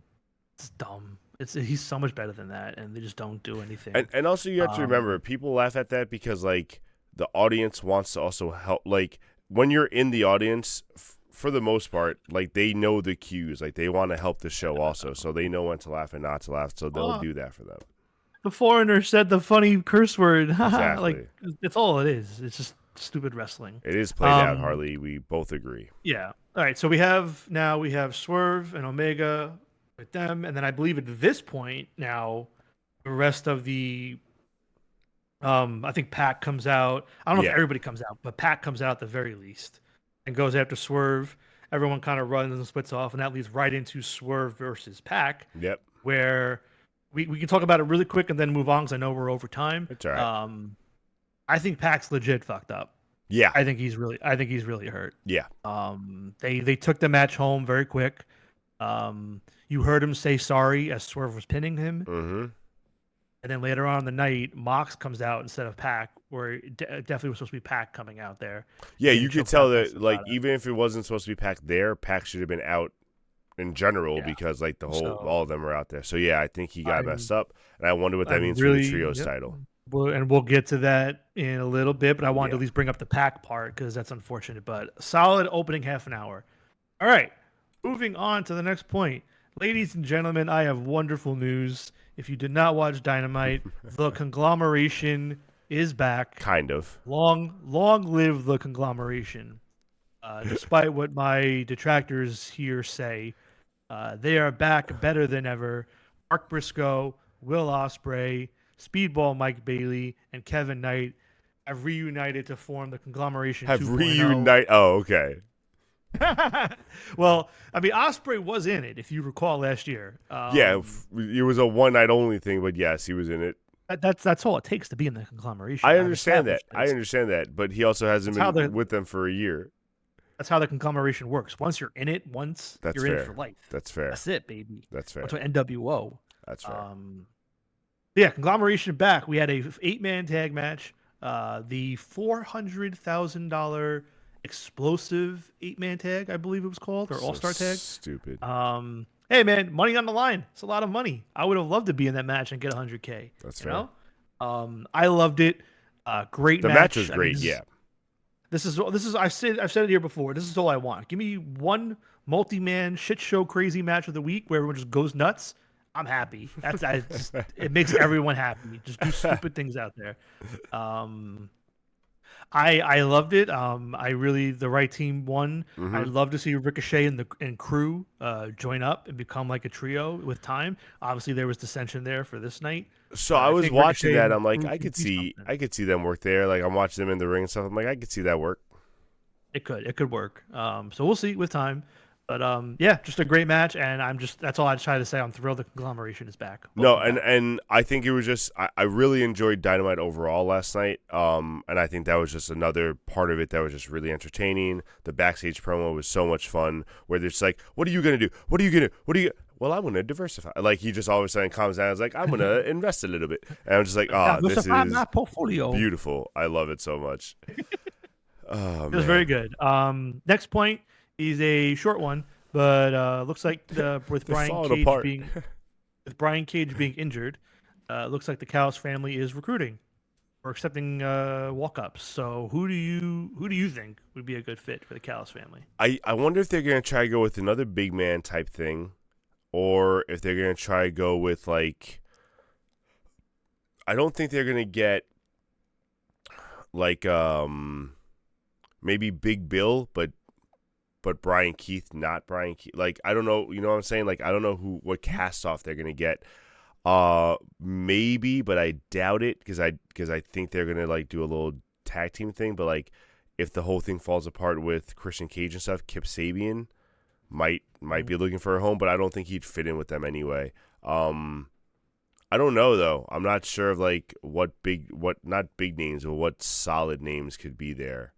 It's dumb. He's so much better than that, and they just don't do anything. And also you have to remember, Um, people laugh at that because like the audience wants to also help. Like when you're in the audience, for the most part, like they know the cues. Like they want to help the show also, so they know when to laugh and not to laugh. So they'll uh, do that for them. the foreigner said the funny curse word. Haha, like Exactly. it's all it is. It's just stupid wrestling. It is played out, Um, Harley. We both agree. yeah. All right. So we have Swerve and Omega with them, and then I believe at this point now the rest of the I think Pac comes out. I don't know if Yeah. everybody comes out, but Pac comes out at the very least and goes after Swerve. Everyone kind of runs and splits off, and that leads right into Swerve versus Pac, Yep. where we can talk about it really quick and then move on because I know we're over time. It's all right. I think Pac's legit fucked up. Yeah. I think he's really hurt. Yeah. They took the match home very quick. You heard him say sorry as Swerve was pinning him. Mm-hmm. And then later on in the night, Mox comes out instead of Pac, where it definitely was supposed to be Pac coming out there. Yeah, Getting you could choked tell out by that, like, Sonata. even if it wasn't supposed to be Pac there, Pac should have been out in general Yeah. because, like, So all of them were out there. So, yeah, I think he got messed I'm up, and I wonder what that I'm means for the really Trios yep. title. We'll get to that in a little bit, but I wanted to Yeah. at least bring up the Pac part because that's unfortunate. But solid opening half an hour. All right, moving on to the next point. Ladies and gentlemen, I have wonderful news. If you did not watch Dynamite, the conglomeration is back. Kind of. Long live the conglomeration. Despite what my detractors here say, they are back better than ever. Mark Briscoe, Will Ospreay, Speedball Mike Bailey, and Kevin Knight have reunited to form the conglomeration Have 2.0. reunite. Oh, okay. Well, I mean, Ospreay was in it, if you recall last year. Yeah, it was a one night only thing, but yes, he was in it. That's all it takes to be in the conglomeration. I I've understand that. established I this. understand that, but he also hasn't That's how been the with them for a year. That's how the conglomeration works. Once you're in it, That's you're in fair. for life. That's fair. That's it, baby. That's fair. That's what NWO. That's fair. Yeah, conglomeration back. We had a 8-man tag match. The $400,000 explosive 8-man tag, I believe it was called, or So All-Star tag. Stupid. Hey man, money on the line. It's a lot of money. I would have loved to be in that match and get 100K. That's you fair. know? I loved it. Great The match. match was I mean, great. Yeah. This is I've said it here before. This is all I want. Give me one multi-man shit show crazy match of the week where everyone just goes nuts. I'm happy. It makes everyone happy. Just do stupid things out there. I loved it. The right team won. Mm-hmm. I'd love to see Ricochet and crew join up and become like a trio with time. Obviously, there was dissension there for this night. So I was watching that. I'm like, I could see them work there. Like I'm watching them in the ring and stuff. I'm like, I could see that work. It could work. So we'll see with time. But yeah, just a great match, and that's all I try to say. I'm thrilled the conglomeration is back. No, and I think it was just I really enjoyed Dynamite overall last night. And I think that was just another part of it that was just really entertaining. The backstage promo was so much fun. Where they're just like, "What are you gonna do? What are you gonna? What are you?" Well, I'm gonna diversify. Like he just all of a sudden calms down. It's like I'm gonna invest a little bit, and I'm just like, "Oh, this is my portfolio. Beautiful. I love it so much." Oh, it was very good. Next point is a short one, but looks like with Brian Cage being injured, looks like the Callis family is recruiting or accepting walk-ups. So who do you think would be a good fit for the Callis family? I wonder if they're gonna try to go with another big man type thing, or if they're gonna try to go with like. I don't think they're gonna get like maybe Big Bill, but Brian Keith, not Brian Keith. Like I don't know, you know what I'm saying? Like I don't know what cast off they're gonna get. Maybe, but I doubt it because I think they're gonna like do a little tag team thing. But like if the whole thing falls apart with Christian Cage and stuff, Kip Sabian might be looking for a home, but I don't think he'd fit in with them anyway. I don't know though. I'm not sure of like what not big names, but what solid names could be there.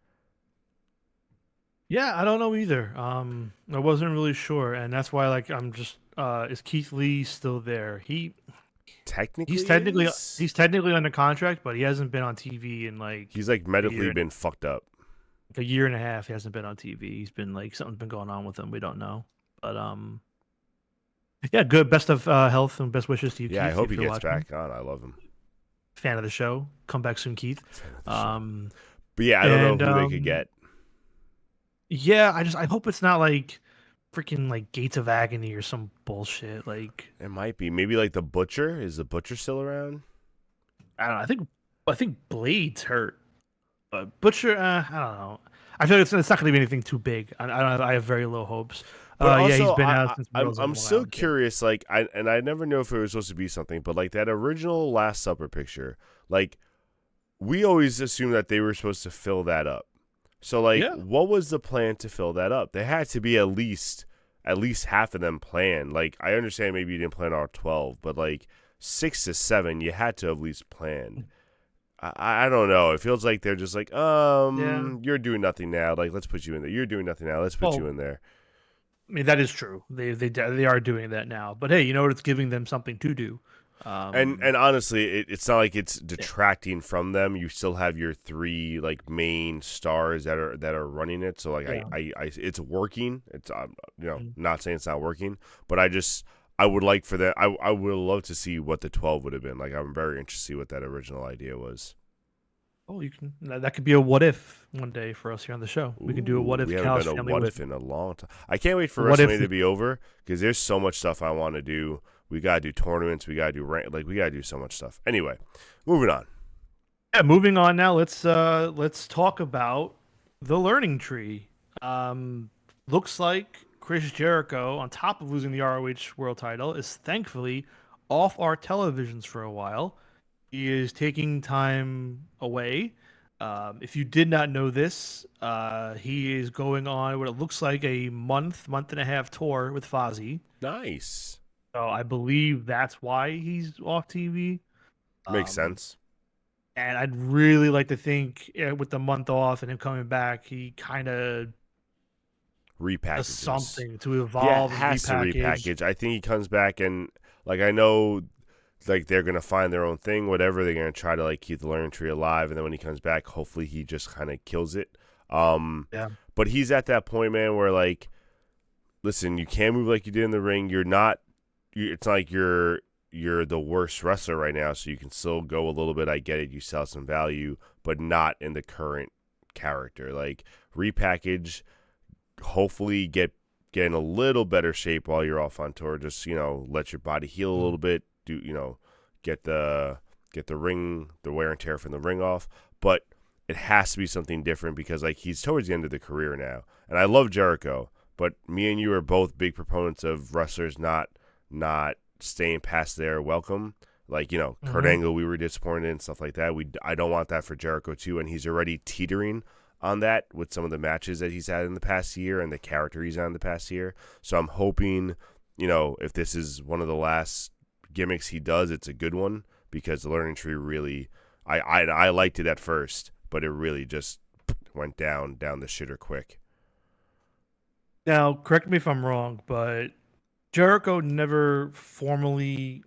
Yeah, I don't know either. I wasn't really sure, and that's why like I'm just is Keith Lee still there? He's technically under contract, but he hasn't been on TV in like he's like medically been fucked up. Like a year and a half, he hasn't been on TV. He's been like something's been going on with him. We don't know, but Yeah, good. Best of health and best wishes to you, Yeah, I Keith, hope if he you're gets watching. back on. I love him. Fan of the show. Come back soon, Keith. Fan of the show. Um, But yeah, I don't know and who they could get. yeah, I hope it's not like freaking like Gates of Agony or some bullshit. Like It might be maybe like the Butcher. Is the Butcher still around? I don't know. I think Blade's hurt. But Butcher, I don't know. I feel like it's not going to be anything too big. I have very low hopes. But Yeah, he's also, been I, out I since I'm Worlds on I'm Long still Island Kid. curious. Like I never know if it was supposed to be something, but like that original Last Supper picture, like we always assumed that they were supposed to fill that up. So like, Yeah, what was the plan to fill that up? There had to be at least half of them planned. Like I understand maybe you didn't plan all 12, but like 6 to 7, you had to at least plan. I don't know. It feels like they're just like, yeah. you're doing nothing now. Like, let's put you in there. You're doing nothing now. Let's put you Well, in there. I mean that is true. They are doing that now. But hey, you know what? It's giving them something to do. And honestly, it's not like it's Yeah. detracting from them. You still have your three like main stars that are running it. So like Yeah. it's working. It's Mm. not saying it's not working, but I would like for that. I would love to see what the 12 would have been. Like I'm very interested to see what that original idea was. Oh, you can. That could be a what if one day for us here on the show. We can do a what Ooh, if we the haven't Callis done a family what was. if in a long time. I can't wait for What if WrestleMania to be over because there's so much stuff I want to do. We gotta do tournaments. We gotta do we gotta do so much stuff. Anyway, moving on. Yeah, moving on now. Let's talk about the learning tree. Looks like Chris Jericho, on top of losing the ROH World Title, is thankfully off our televisions for a while. He is taking time away. If you did not know this, he is going on what it looks like a month and a half tour with Fozzy. Nice. So I believe that's why he's off TV. Makes Um, sense. and I'd really like to think with the month off and him coming back, he kind of does Repackages. something to Yeah, evolve and has to repackage. repackage. I think he comes back and like I know like they're gonna find their own thing, whatever. They're gonna try to like keep the learning tree alive, and then when he comes back, hopefully he just kind of kills it. Um, Yeah. but he's at that point, man, where like, listen, you can't move like you did in the ring. You're not. It's not like you're the worst wrestler right now, so you can still go a little bit. I get it. You sell some value, but not in the current character. Like repackage. Hopefully get in a little better shape while you're off on tour. Just let your body heal a little bit. Do get the ring, the wear and tear from the ring off. But it has to be something different because like he's towards the end of the career now, and I love Jericho. But me and you are both big proponents of wrestlers not staying past their welcome. Like Kurt Hmm. Angle, we were disappointed and stuff like that. I don't want that for Jericho too, and he's already teetering on that with some of the matches that he's had in the past year and the character he's had in the past year. So I'm hoping, if this is one of the last gimmicks he does, it's a good one because the learning tree really, I liked it at first, but it really just went down the shitter quick. Now, correct me if I'm wrong, but Jericho never formally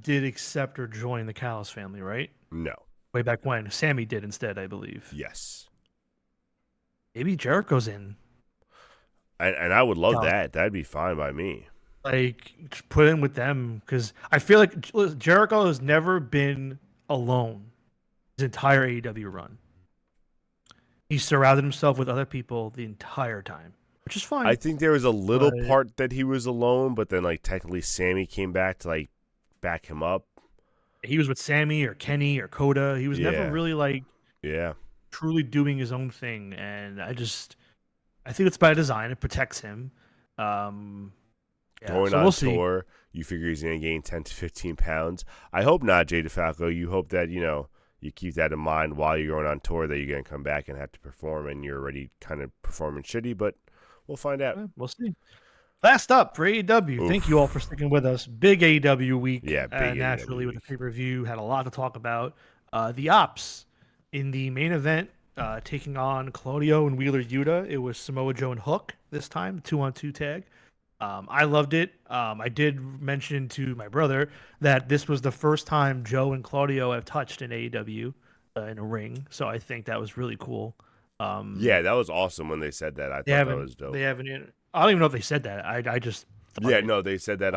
did accept or join the Callis family, right? No. Way back when. Sammy did instead, I believe. Yes. Maybe Jericho's in. And I would love Callis. that. That'd be fine by me. Like, just put in with them because I feel like Jericho has never been alone his entire AEW run. He surrounded himself with other people the entire time, which is I fine. think there was a little But part that he was alone, but then like technically Sammy came back to like back him up. he was with Sammy or Kenny or Coda. He was never Yeah. really like Yeah. truly doing his own thing, and I think it's by design. It protects him. Yeah, Going so we'll on see. tour, you figure he's going to gain 10 to 15 pounds. I hope not, Jay DeFalco. You hope that, you keep that in mind while you're going on tour that you're going to come back and have to perform and you're already kind of performing shitty, but we'll find out. We'll see. Last up for AEW. Thank you all Oof. for sticking with us. Big AEW week. Yeah, big Naturally, AEW with the week. pay-per-view, had a lot to talk about. The Ops in the main event, taking on Claudio and Wheeler Yuta. It was Samoa Joe and Hook this time, 2-on-2 tag. I loved it. I did mention to my brother that this was the first time Joe and Claudio have touched in AEW in a ring, so I think that was really cool. Yeah, that was awesome when they said that. I They thought that haven't. was dope. They haven't. I don't even know if they said that. I just thought Yeah, it. no, they said that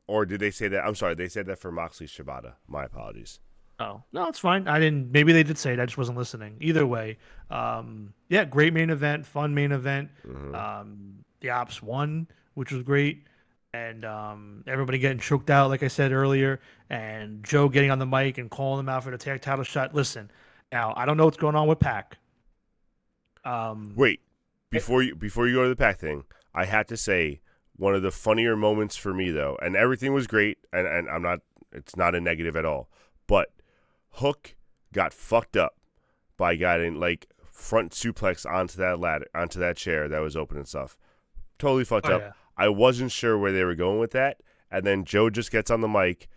or did they say that? I'm sorry, they said that for Moxley Shibata. My apologies. Oh no, it's fine. I didn't. Maybe they did say it. I just wasn't listening. Either way, yeah, great main event, fun main event. Hmm. The Ops won, which was great, and everybody getting choked out, like I said earlier, and Joe getting on the mic and calling them out for the tag title shot. Listen, now I don't know what's going on with Pac. Um, Wait, before you go to the Pac thing, I had to say one of the funnier moments for me though, and everything was great, and I'm not. It's not a negative at all, but Hook got fucked up by getting like front suplex onto that ladder, onto that chair that was open and stuff. Totally fucked oh up. yeah, I wasn't sure where they were going with that, and then Joe just gets on the mic,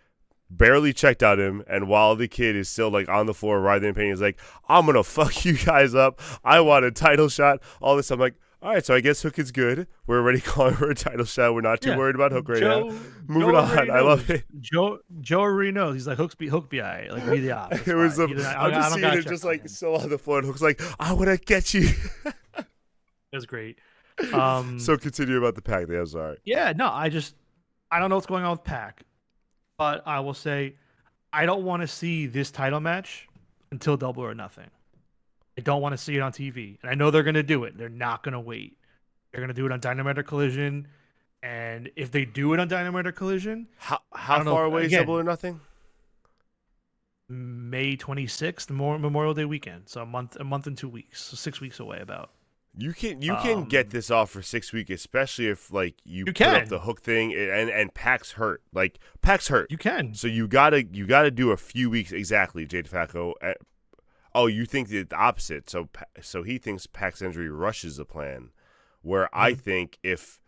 barely checked on him, and while the kid is still like on the floor writhing in pain, he's like, "I'm gonna fuck you guys up. I want a title shot." All this, I'm like, all right, so I guess Hook is good. We're already calling for a title shot. We're not too yeah. worried about Hook right now. Joe Moving already on. I love knows. it. Joe already knows. He's like Hook be alright. Like be the Ops. It's It was fine. the. I I'm just don't seeing gotta it check just on like him. still on the floor. And Hook's like, "I want to get you." It was great. So continue about the pack. I'm sorry. Yeah, no, I don't know what's going on with Pac, but I will say I don't want to see this title match until Double or Nothing. I don't want to see it on TV, and I know they're gonna do it. They're not gonna wait. They're gonna do it on Dynamite or Collision, and if they do it on Dynamite or Collision, I How don't know. far away is Double Again, or Nothing? May 26th, Memorial Day weekend, so a month and 2 weeks, so 6 weeks away about. You can get this off for 6 weeks, especially if like you You put up the can, Hook thing and Pac's hurt. Like Pac's hurt, you can. so you gotta do a few weeks exactly. Jay DeFalco. Oh, you think the opposite? So he thinks Pac's injury rushes the plan, where I Mhm. think if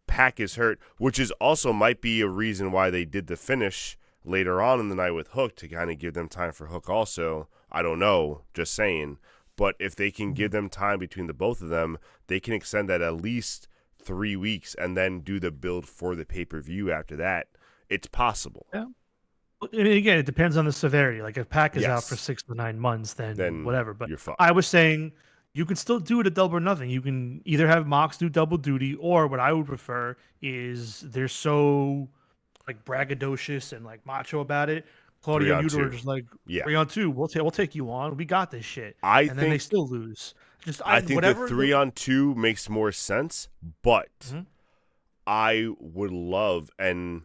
Pac is hurt, which is also might be a reason why they did the finish later on in the night with Hook to kind of give them time for Hook also. I don't know, just saying. But if they can give them time between the both of them, they can extend that at least 3 weeks and then do the build for the pay-per-view after that. It's possible. Yeah. And again, it depends on the severity. Like if Pac is out for Yes. 6 to 9 months, then Then whatever. But you're fucked. I was saying you can still do it at Double or Nothing. You can either have Mox do double duty, or what I would prefer is they're so like braggadocious and like macho about it. Three Claudio on and Yuta are two. just like Yeah. 3 on 2. We'll take you on. We got this shit. I And then they think still lose. Just I think the whatever. 3-on-2 makes more sense, but Mhm. I would love, and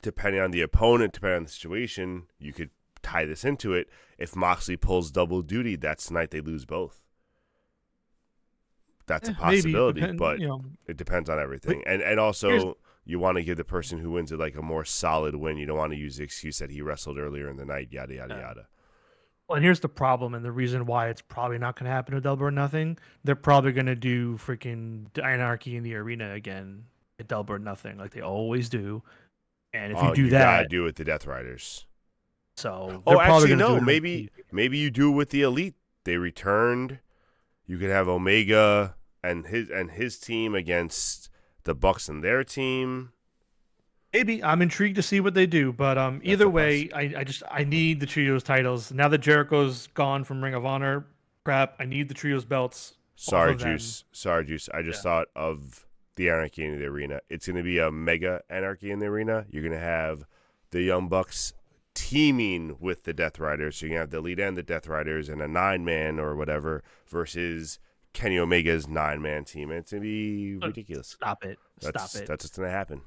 depending on the opponent, depending on the situation, you could tie this into it. If Moxley pulls double duty, that's the night they lose both. That's a Maybe possibility, depend. but it depends on But everything. And here's also, you want to give the person who wins it like a more solid win. You don't want to use the excuse that he wrestled earlier in the night, yada, yada, yada. Well, and here's the problem, and the reason why it's probably not going to happen to Double or Nothing. They're probably going to do freaking Anarchy in the Arena again at Double or Nothing, like they always do. And if you Oh, do you got to that, do it with the Death Riders. so they're Oh, probably actually, going to do no. it on Maybe TV. maybe you do it with the Elite. They returned. You could have Omega and his team against the Bucks and their team. Maybe I'm intrigued to see what they do, but That's either a plus. way, I need the trios titles now that Jericho's gone from Ring of Honor. Crap, I need the trios belts off Sorry, of them. Juice. Sorry, Juice. I just Yeah. thought of the Anarchy in the Arena. It's going to be a mega Anarchy in the Arena. You're going to have the Young Bucks teaming with the Death Riders. So you're going to have the Elite and the Death Riders in a 9-man or whatever versus Kenny Omega's 9-man team. And it's going to be ridiculous. Stop it! Stop it! That's what's going to happen.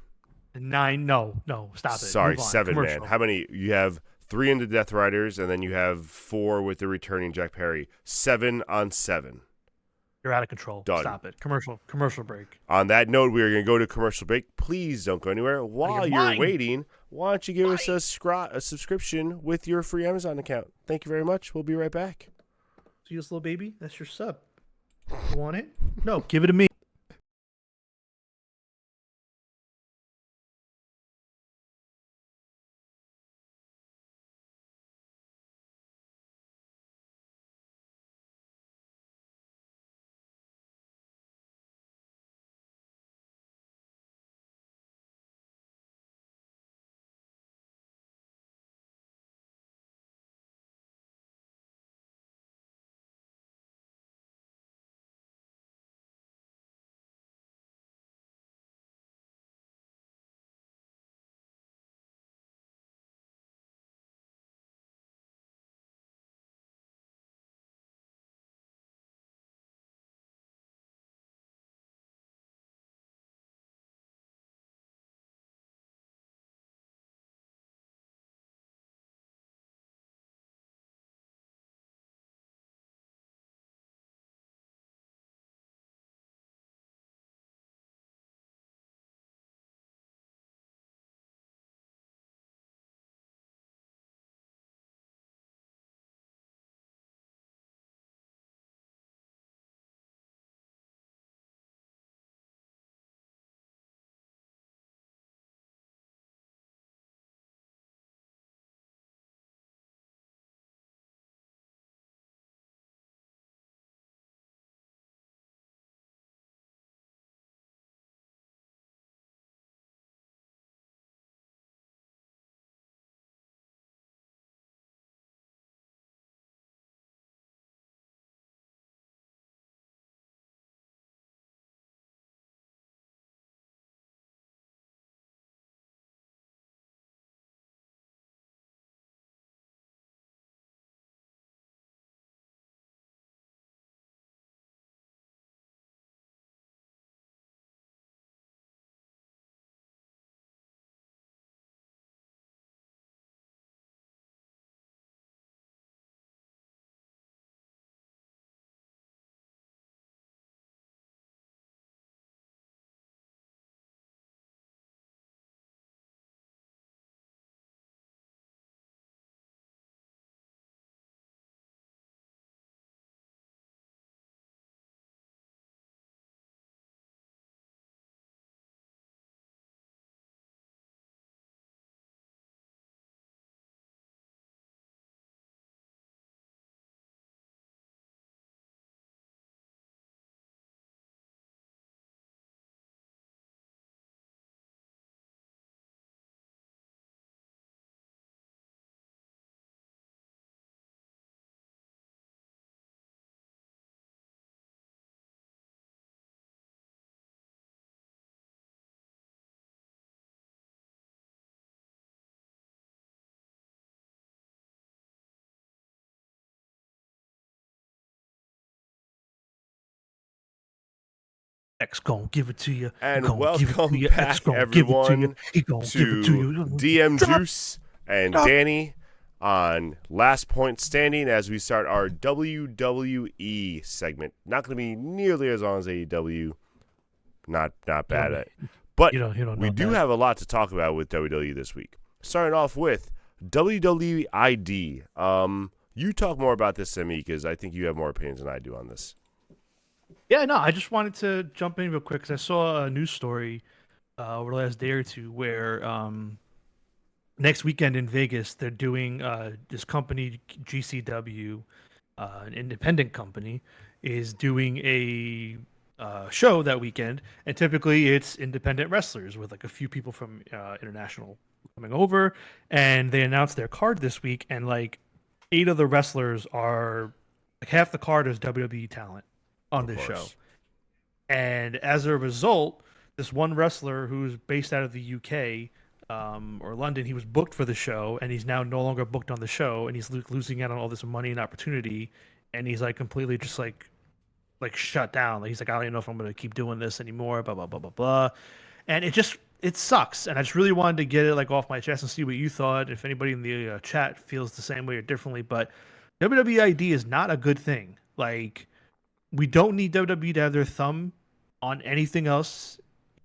No, stop it. Sorry, Move on. 7-man. Commercial. How many? You have 3 in the Death Riders, and then you have 4 with the returning Jack Perry. 7 on 7. You're out of control. Done. Stop it. Commercial break. On that note, we are going to go to commercial break. Please don't go anywhere. While you're mine. waiting, why don't you give us a subscription with your free Amazon account? Thank you very much. We'll be right back. See this little baby? That's your sub. You want it? No, give it to me. X gon' give it to you. He And gon' give it to welcome you. X back, gon' give it to you. everyone, He gon' give it to to you. DM Drop Juice and it. Danny on Last Point Standing as we start our WWE segment. Not going to be nearly as long as AEW. Not bad at it. But You don't we know do that. have a lot to talk about with WWE this week. Starting off with WWE ID. You talk more about this than me because I think you have more opinions than I do on this. Yeah, no, I just wanted to jump in real quick because I saw a news story over the last day or two where next weekend in Vegas they're doing this company GCW, an independent company, is doing a show that weekend, and typically it's independent wrestlers with like a few people from international coming over, and they announced their card this week, and like 8 of the wrestlers are like half the card is WWE talent on Of this show. course. And as a result, this one wrestler who's based out of the UK or London, he was booked for the show, and he's now no longer booked on the show, and he's losing out on all this money and opportunity, and he's like completely just like shut down. Like he's like, I don't even know if I'm gonna keep doing this anymore. Blah blah blah blah blah, and it sucks. And I just really wanted to get it like off my chest and see what you thought. If anybody in the chat feels the same way or differently, but WWID is not a good thing. Like we don't need WWE to have their thumb on anything else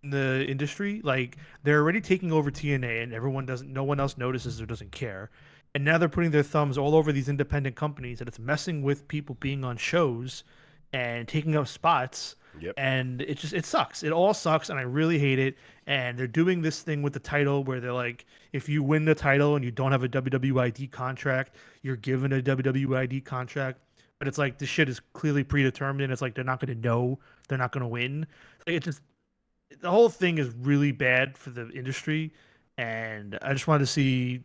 in the industry. Like they're already taking over TNA, and no one else notices or doesn't care. And now they're putting their thumbs all over these independent companies, and it's messing with people being on shows and taking up spots. Yep. And it sucks. It all sucks, and I really hate it. And they're doing this thing with the title where they're like, if you win the title and you don't have a WWID contract, you're given a WWID contract. But it's like this shit is clearly predetermined. It's like they're not going to know, they're not going to win. Like, the whole thing is really bad for the industry. And I just wanted to see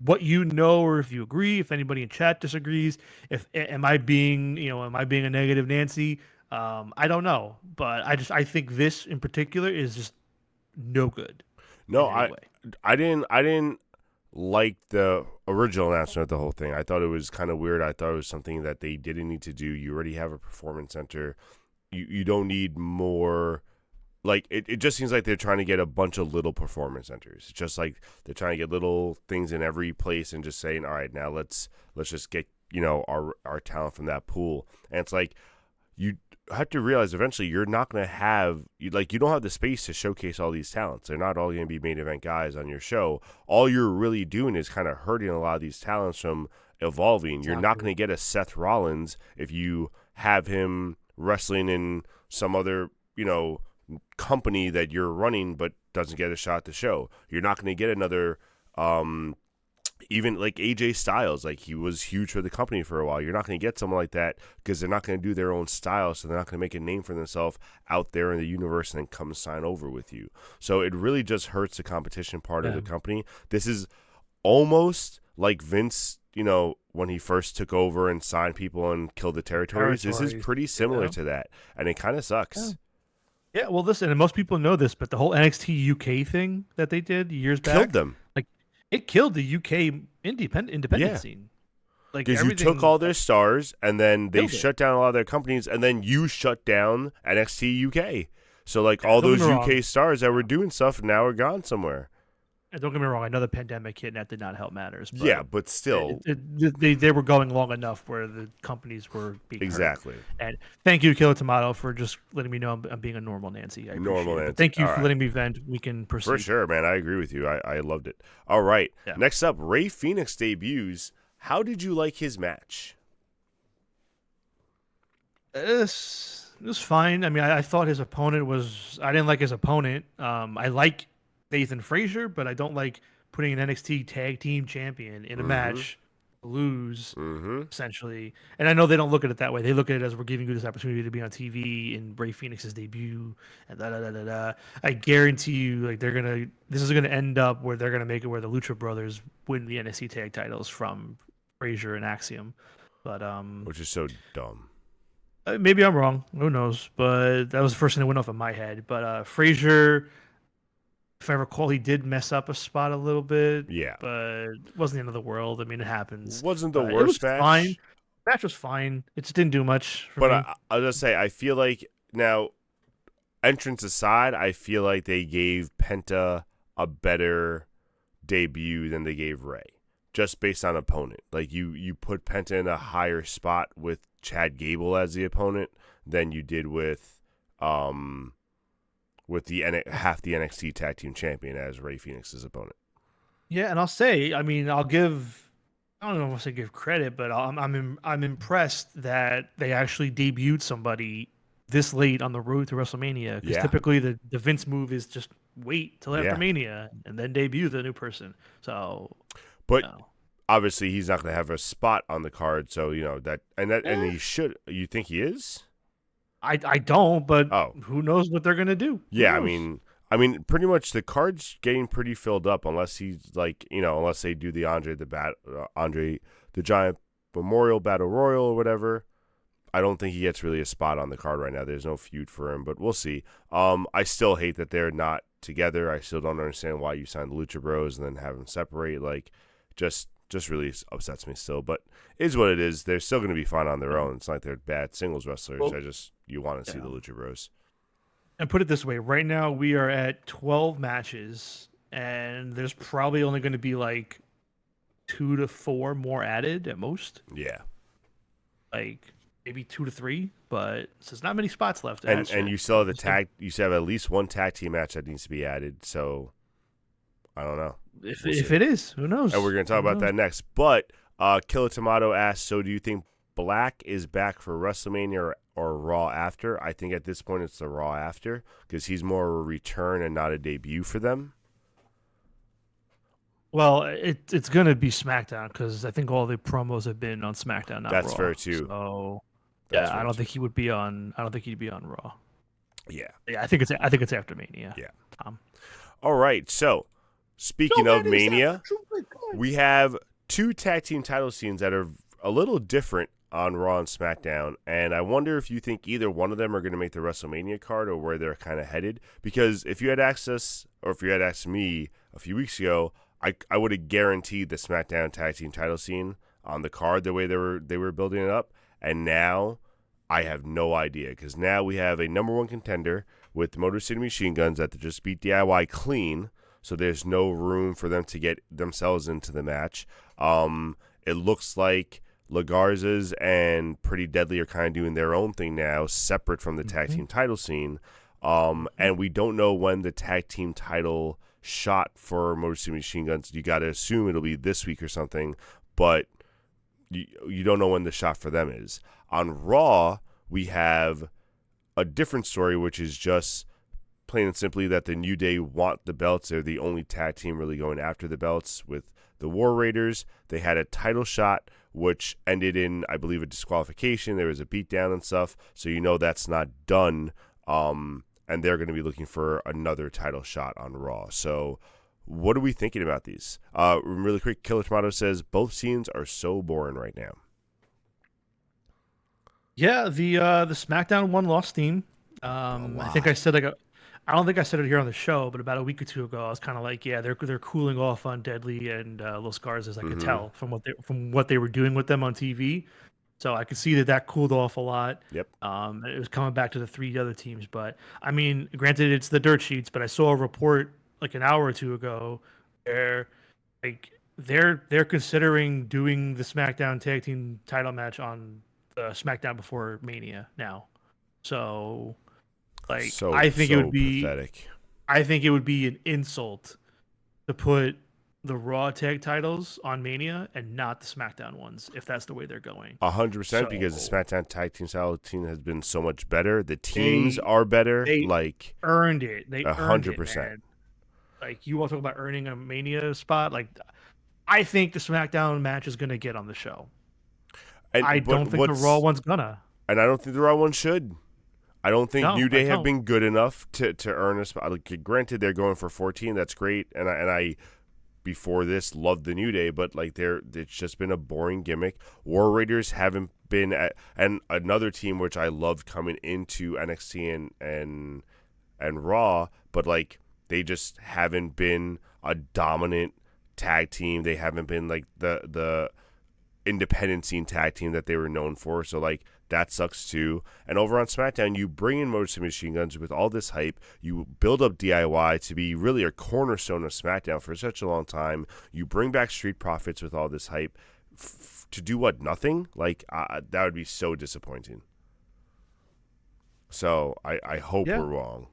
what you know, or if you agree, if anybody in chat disagrees. If am I being a negative Nancy? I don't know, but I think this in particular is just no good. No, in any way. I didn't like the original announcement of the whole thing. I thought it was kind of weird. I thought it was something that they didn't need to do. You already have a performance center. You don't need more. Like it just seems like they're trying to get a bunch of little performance centers. It's just like they're trying to get little things in every place and just saying, all right, now let's just get our talent from that pool. And it's like you have to realize eventually you're not going to have you don't have the space to showcase all these talents. They're not all going to be main event guys on your show. All you're really doing is kind of hurting a lot of these talents from evolving. Exactly. You're not going to get a Seth Rollins if you have him wrestling in some other company that you're running but doesn't get a shot at the show. You're not going to get another even like AJ Styles. Like he was huge for the company for a while. You're not going to get someone like that because they're not going to do their own style, so they're not going to make a name for themselves out there in the universe and then come sign over with you. So it really just hurts the competition part of the company. This is almost like Vince, when he first took over and signed people and killed the territories. This is pretty similar to that, and it kind of sucks. Yeah, well, listen, and most people know this, but the whole NXT UK thing that they did years back killed them. Like, it killed the UK independent scene. Like, because you took all their stars, and then they shut down a lot of their companies, and then you shut down NXT UK. So, like, all those UK stars that were doing stuff now are gone somewhere. And don't get me wrong, I know the pandemic hit and that did not help matters. But yeah, but still. They were going long enough where the companies were being exactly hurt. And thank you, Killer Tomato, for just letting me know I'm being a normal Nancy. I normal Nancy. Thank you for letting me vent. We can proceed. For sure, man. I agree with you. I loved it. All right. Yeah. Next up, Rey Fénix debuts. How did you like his match? It was fine. I mean, I thought his opponent was... I didn't like his opponent. I like Nathan Frazier, but I don't like putting an NXT tag team champion in a match lose, essentially. And I know they don't look at it that way. They look at it as we're giving you this opportunity to be on TV in Rey Fénix's debut, and I guarantee you, like this is gonna end up where they're gonna make it where the Lucha Brothers win the NXT tag titles from Frazier and Axiom, but which is so dumb. Maybe I'm wrong. Who knows? But that was the first thing that went off in my head. But Frazier, if I recall, he did mess up a spot a little bit. Yeah. But it wasn't the end of the world. I mean, it happens. It wasn't the worst match. Fine. The match was fine. It just didn't do much for me. I'll just say, I feel like now entrance aside, I feel like they gave Penta a better debut than they gave Ray, just based on opponent. Like you put Penta in a higher spot with Chad Gable as the opponent than you did with half the NXT Tag Team Champion as Ray Phoenix's opponent. Yeah, and I'll say, I mean, I don't know if I give credit, but I'm impressed that they actually debuted somebody this late on the road to WrestleMania. Because typically the Vince move is just wait till after Mania and then debut the new person. So, but obviously he's not going to have a spot on the card. So and he should. You think he is? I don't, but who knows what they're going to do? Yeah, I mean, pretty much the card's getting pretty filled up unless he's unless they do the Andre the Giant Memorial Battle Royal or whatever. I don't think he gets really a spot on the card right now. There's no feud for him, but we'll see. I still hate that they're not together. I still don't understand why you signed the Lucha Bros and then have them separate. Like, just really upsets me still. But it is what it is. They're still going to be fine on their own. It's not like they're bad singles wrestlers. Well, you want to see the Lucha Bros. And put it this way, right now we are at 12 matches, and there's probably only going to be like 2 to 4 more added at most. Yeah. Like maybe 2 to 3, but there's not many spots left. And you still have you still have at least one tag team match that needs to be added. So I don't know. If it is, who knows? And we're going to talk about that next. But Killer Tomato asks, so do you think Black is back for WrestleMania or Raw after? I think at this point it's the Raw after because he's more of a return and not a debut for them. Well, it's going to be SmackDown because I think all the promos have been on SmackDown, not That's Raw. fair too. So I don't think he would be on. I don't think he'd be on Raw. Yeah. I think it's after Mania. Yeah. All right. So speaking of Mania, we have 2 tag team title scenes that are a little different on Raw and SmackDown, and I wonder if you think either one of them are going to make the WrestleMania card or where they're kind of headed. Because if you had asked us, or if you had asked me a few weeks ago, I would have guaranteed the SmackDown tag team title scene on the card the way they were building it up, and now I have no idea because now we have a number 1 contender with Motor City Machine Guns that just beat DIY clean, so there's no room for them to get themselves into the match. It looks like La Garza's and Pretty Deadly are kind of doing their own thing now, separate from the tag team title scene. And we don't know when the tag team title shot for Motor City Machine Guns. You got to assume it'll be this week or something, but you don't know when the shot for them is. On Raw, we have a different story, which is just plain and simply that the New Day want the belts. They're the only tag team really going after the belts with the War Raiders. They had a title shot, which ended in, I believe, a disqualification. There was a beatdown and stuff, so that's not done. And they're going to be looking for another title shot on Raw. So what are we thinking about these? Really quick, Killer Tomato says, both scenes are so boring right now. Yeah, the SmackDown 1 lost steam. I think I said I don't think I said it here on the show, but about a week or 2 ago, I was kind of like, yeah, they're cooling off on Deadly and Los Garzas. I could tell from what they were doing with them on TV. So I could see that cooled off a lot. Yep. It was coming back to the 3 other teams, but I mean, granted, it's the dirt sheets. But I saw a report like an hour or 2 ago where they're considering doing the SmackDown Tag Team Title match on the SmackDown before Mania now. So. I think it would be pathetic. I think it would be an insult to put the Raw tag titles on Mania and not the SmackDown ones if that's the way they're going. 100% because the SmackDown tag team style team has been so much better. The teams are better. They earned it. They 100%. Like you want to talk about earning a Mania spot? Like I think the SmackDown match is going to get on the show. I don't think the Raw one's gonna. And I don't think the Raw one should. I don't think New Day have been good enough to earn a spot. Like, granted, they're going for 14. That's great. And I before this loved the New Day, but it's just been a boring gimmick. War Raiders haven't been and another team which I loved coming into NXT and Raw, but they just haven't been a dominant tag team. They haven't been like the independent scene tag team that they were known for. So That sucks too. And over on SmackDown, you bring in Motor City Machine Guns with all this hype. You build up DIY to be really a cornerstone of SmackDown for such a long time. You bring back Street Profits with all this hype. To do what? Nothing? Like, that would be so disappointing. So I hope we're wrong.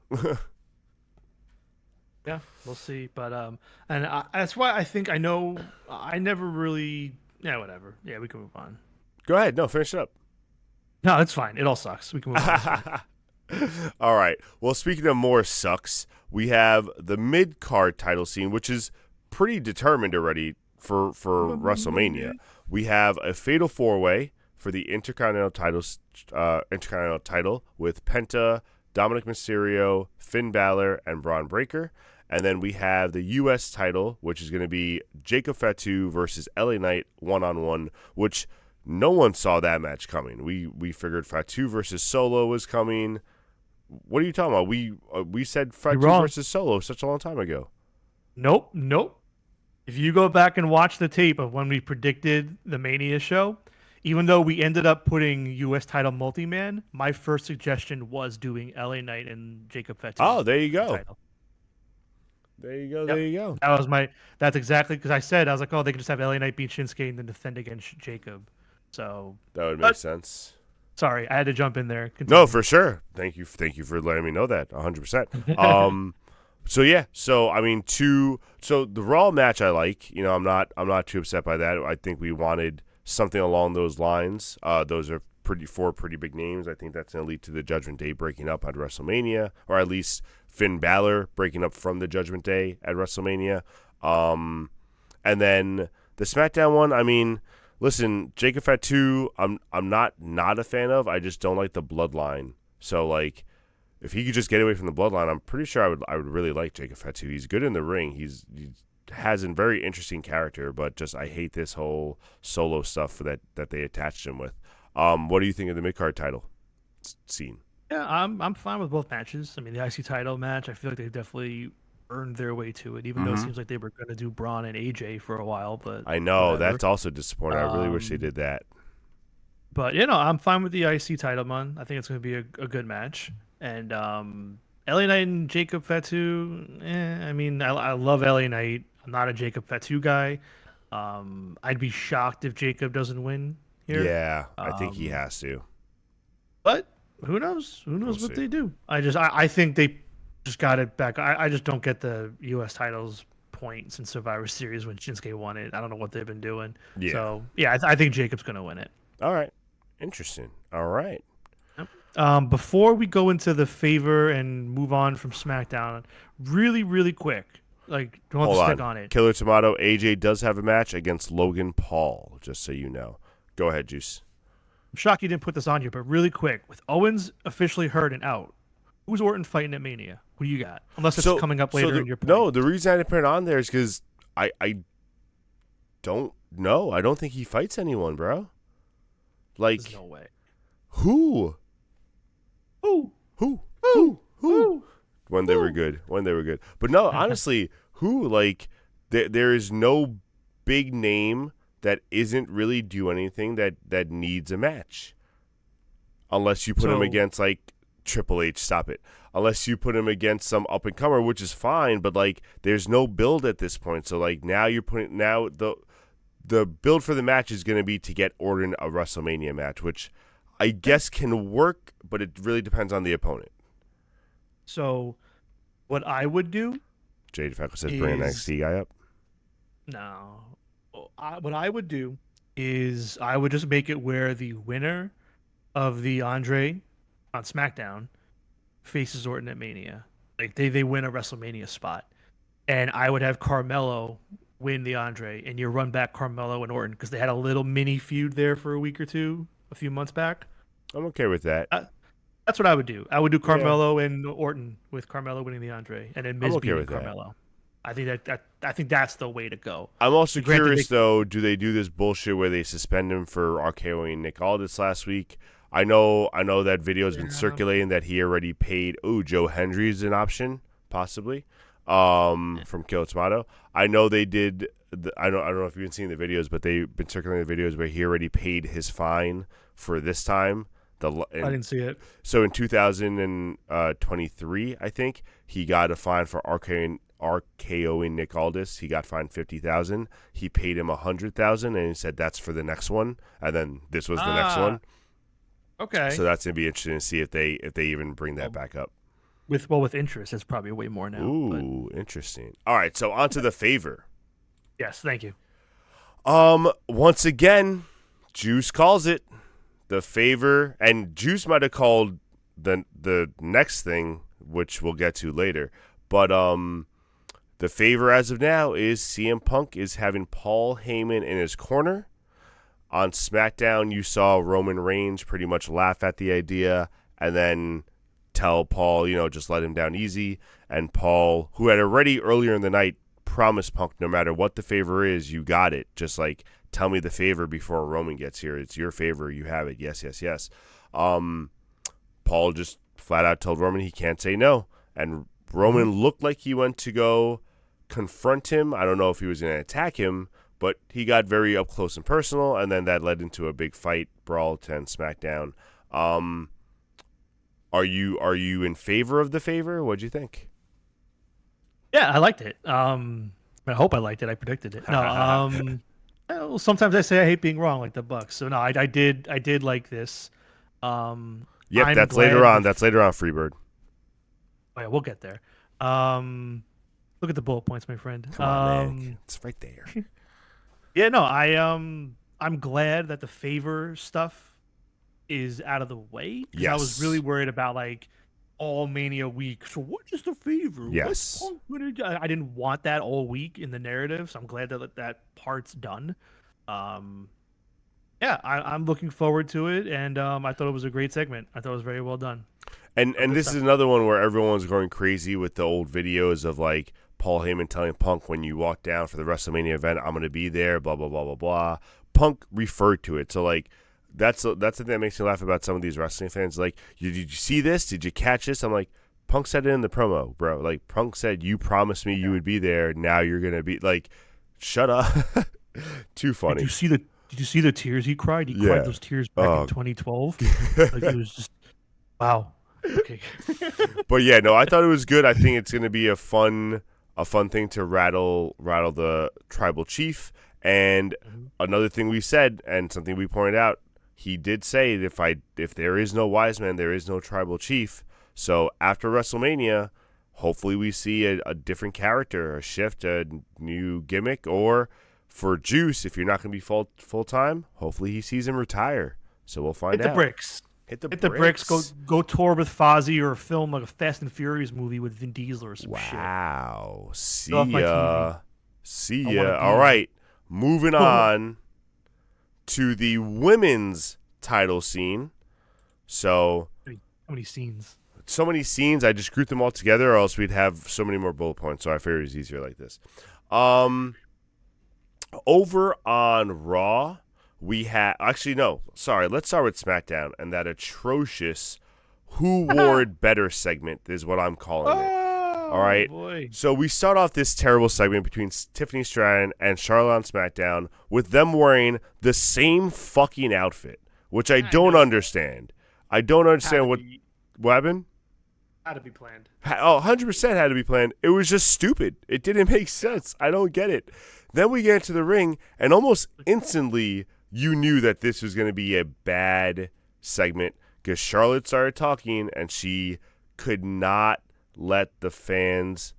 Yeah, we'll see. But that's why I think I never really. Yeah, whatever. Yeah, we can move on. Go ahead. No, finish it up. No, it's fine. It all sucks. We can move on. All right. Well, speaking of more sucks, we have the mid-card title scene, which is pretty determined already for WrestleMania. We have a fatal four-way for the Intercontinental title with Penta, Dominic Mysterio, Finn Balor, and Braun Breaker. And then we have the U.S. title, which is going to be Jacob Fatu versus LA Knight one-on-one, which no one saw that match coming. We figured Fatu versus Solo was coming. What are you talking about? We said Fatu versus Solo such a long time ago. Nope. If you go back and watch the tape of when we predicted the Mania show, even though we ended up putting U.S. title multi-man, my first suggestion was doing LA Knight and Jacob Fatu. Oh, there you go. Title. There you go. Yep. There you go. That's exactly because I was like, oh, they could just have LA Knight beat Shinsuke and then defend against Jacob. So that would make sense. Sorry, I had to jump in there. Continue. No, for sure. Thank you for letting me know that 100%. So yeah, I mean, so the Raw match I like. You know, I'm not too upset by that. I think we wanted something along those lines. Those are four pretty big names. I think that's going to lead to the Judgment Day breaking up at WrestleMania, or at least Finn Balor breaking up from the Judgment Day at WrestleMania. And then the SmackDown one, I mean, listen, Jacob Fatu, I'm not a fan of. I just don't like the bloodline. So like, if he could just get away from the bloodline, I'm pretty sure I would really like Jacob Fatu. He's good in the ring. He has a very interesting character, but just I hate this whole Solo stuff that they attached him with. What do you think of the mid-card title scene? Yeah, I'm fine with both matches. I mean, the IC title match, I feel like they definitely earned their way to it, even though it seems like they were going to do Braun and AJ for a while. But I know, whatever. that's also disappointing. I really wish they did that. But, I'm fine with the IC title one. I think it's going to be a good match. And LA Knight and Jacob Fatu, I mean, I love LA Knight. I'm not a Jacob Fatu guy. I'd be shocked if Jacob doesn't win here. Yeah, I think he has to. But who knows? Who knows what they do? I think they just got it back. I just don't get the U.S. titles points in Survivor Series when Shinsuke won it. I don't know what they've been doing. Yeah. So, yeah, I think Jacob's going to win it. All right. Interesting. All right. Before we go into the favor and move on from SmackDown, really, really quick, like, don't want to stick on it. Killer Tomato, AJ does have a match against Logan Paul, just so you know. Go ahead, Juice. I'm shocked you didn't put this on here, but really quick, with Owens officially hurt and out, who's Orton fighting at Mania? Who do you got? Unless it's coming up later in your point. No, the reason I didn't put it on there is because I don't know. I don't think he fights anyone, bro. Like, there's no way. Who? When they were good. But no, honestly, who? Like, there is no big name that isn't really doing anything that needs a match. Unless you put him against, like, Triple H, stop it. Unless you put him against some up-and-comer, which is fine, but, like, there's no build at this point. So, like, now the build for the match is going to be to get Orton a WrestleMania match, which I guess can work, but it really depends on the opponent. So, what I would do... Jade Falco says bring an NXT guy up. No. What I would do is I would just make it where the winner of the Andre on SmackDown faces Orton at Mania. Like, they win a WrestleMania spot. And I would have Carmelo win the Andre, and you run back Carmelo and Orton, because they had a little mini feud there for a week or two a few months back. I'm okay with that. That's what I would do. I would do Carmelo and Orton, with Carmelo winning the Andre, and then Miz beating Carmelo. I think that's the way to go. I'm also curious, though, do they do this bullshit where they suspend him for RKOing Nick Aldis last week? I know that video has been circulating that he already paid. Joe Hendry is an option, possibly, from Killer Tomato. I know they did. I don't know if you've been seeing the videos, but they've been circulating the videos where he already paid his fine for this time I didn't see it. So in 2023, I think he got a fine for RKOing Nick Aldis. He got fined $50,000. He paid him $100,000, and he said that's for the next one. And then this was the next one. Okay. So that's gonna be interesting to see if they even bring that back up. With interest, it's probably way more now. Ooh, interesting. All right, so on to the favor. Yes, thank you. Once again, Juice calls it the favor, and Juice might have called the next thing, which we'll get to later. But the favor as of now is CM Punk is having Paul Heyman in his corner. On SmackDown, you saw Roman Reigns pretty much laugh at the idea and then tell Paul, just let him down easy. And Paul, who had already earlier in the night promised Punk, no matter what the favor is, you got it. Just like, tell me the favor before Roman gets here. It's your favor. You have it. Yes, yes, yes. Paul just flat out told Roman he can't say no. And Roman looked like he went to go confront him. I don't know if he was going to attack him, but he got very up close and personal, and then that led into a big fight, brawl to end SmackDown. Are you in favor of the favor? What'd you think? Yeah, I liked it. I hope I liked it. I predicted it. No, well, sometimes I say I hate being wrong, like the Bucks. So no, I did like this. Yep, that's later on. That's later on, Freebird. Oh, yeah, we'll get there. Look at the bullet points, my friend. Come on, man. It's right there. Yeah, no, I'm glad that the favor stuff is out of the way. Yes. I was really worried about like all Mania week. So what is the favor? Yes. I didn't want that all week in the narrative, so I'm glad that that part's done. Yeah, I'm looking forward to it, and I thought it was a great segment. I thought it was very well done. And this is another one where everyone's going crazy with the old videos of like Paul Heyman telling Punk, when you walk down for the WrestleMania event, I'm going to be there, blah, blah, blah, blah, blah. Punk referred to it. So, like, that's the thing that makes me laugh about some of these wrestling fans. Like, did you see this? Did you catch this? I'm like, Punk said it in the promo, bro. Like, Punk said, you promised me you would be there. Now you're going to be, like, shut up. Too funny. Did you see the tears he cried? He cried those tears back in 2012. Like, it was just, wow. Okay. But yeah, no, I thought it was good. I think it's going to be a fun thing to rattle the tribal chief. And another thing we said, and something we pointed out, he did say if there is no wise man, there is no tribal chief. So after WrestleMania, hopefully we see a different character, a shift, a new gimmick, or for Juice, if you're not going to be full time, hopefully he sees him retire. So we'll find out. Hit the bricks. Hit the bricks. Go tour with Fozzy, or film like a Fast and Furious movie with Vin Diesel or some shit. Wow. See ya. All right. Moving on to the women's title scene. So how many scenes? So many scenes. I just grouped them all together, or else we'd have so many more bullet points. So I figured it was easier like this. Over on Raw, we had let's start with SmackDown and that atrocious "Who Wore It Better" segment is what I'm calling it. All right. Boy. So we start off this terrible segment between Tiffany Stratton and Charlotte on SmackDown with them wearing the same fucking outfit, which I don't understand. I don't understand what happened. Had to be planned. 100% had to be planned. It was just stupid. It didn't make sense. I don't get it. Then we get into the ring, and almost instantly you knew that this was going to be a bad segment because Charlotte started talking, and she could not let the fans,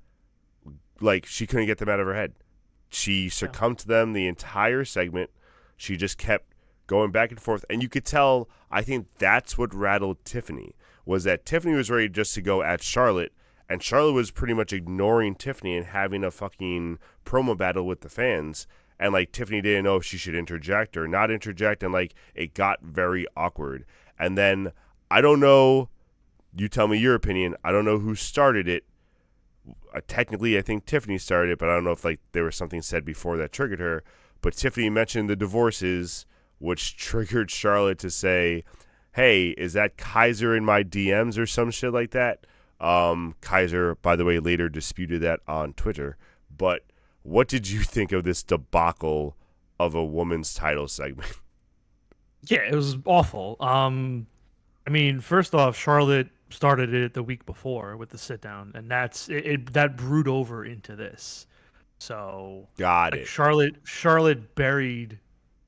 she couldn't get them out of her head. She succumbed to them the entire segment. She just kept going back and forth, and you could tell, I think that's what rattled Tiffany, was that Tiffany was ready just to go at Charlotte, and Charlotte was pretty much ignoring Tiffany and having a fucking promo battle with the fans. And, Tiffany didn't know if she should interject or not interject. And, it got very awkward. And then, I don't know, you tell me your opinion. I don't know who started it. Technically, I think Tiffany started it, but I don't know if, there was something said before that triggered her. But Tiffany mentioned the divorces, which triggered Charlotte to say, hey, is that Kaiser in my DMs or some shit like that? Kaiser, by the way, later disputed that on Twitter. But what did you think of this debacle of a woman's title segment? Yeah, it was awful. mean, first off, Charlotte started it the week before with the sit down, and that brewed over into this. So, Got like it. Charlotte buried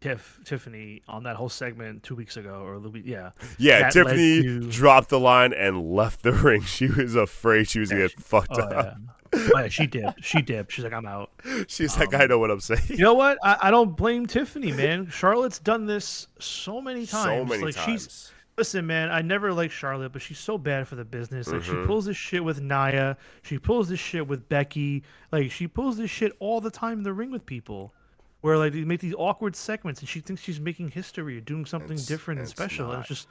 Tiffany on that whole segment 2 weeks ago, or the week, yeah. Yeah, That led Tiffany to dropped the line and left the ring. She was afraid she was yeah, gonna get fucked oh up. yeah, oh yeah. She dipped. She dipped. She's like, I'm out. She's like, I Um, know what I'm saying. you know what? I don't blame Tiffany, man. Charlotte's done this so many So times. many Like she's times. Listen, man, I never liked Charlotte, but she's so bad for the business. Like she Mm-hmm. pulls this shit with Nia, she pulls this shit with Becky. Like she pulls this shit all the time in the ring with people, where like they make these awkward segments, and she thinks she's making history or doing something different and It's special. And not.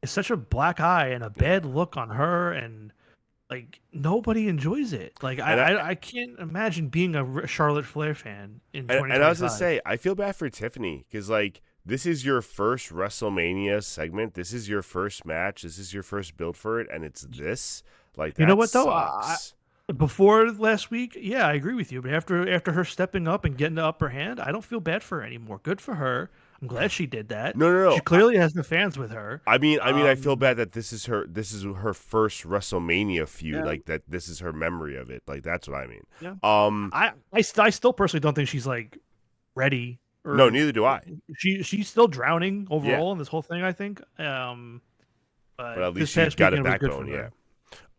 it's such a black eye and a Yeah. bad look on her, and like nobody enjoys it. Like And I I can't imagine being a Charlotte Flair fan in and I was gonna 2025. say, I feel bad for Tiffany because like this is your first WrestleMania segment. This is your first match. This is your first build for it, and it's this. Like You know that what though? sucks. Before last week, yeah, I agree with you. But after her stepping up and getting the upper hand, I don't feel bad for her anymore. Good for her. I'm glad she did that. No, no, She no. clearly has the fans with her. I feel Um, bad that this is her. This is her first WrestleMania feud. yeah, Like that. This is her memory of it. Like that's what I mean. yeah. Um. I still personally don't think she's like ready No, or neither do I. she's still drowning Yeah, overall in this whole thing. I think. but But at least this she's past got a weekend was good for backbone. Yeah. her.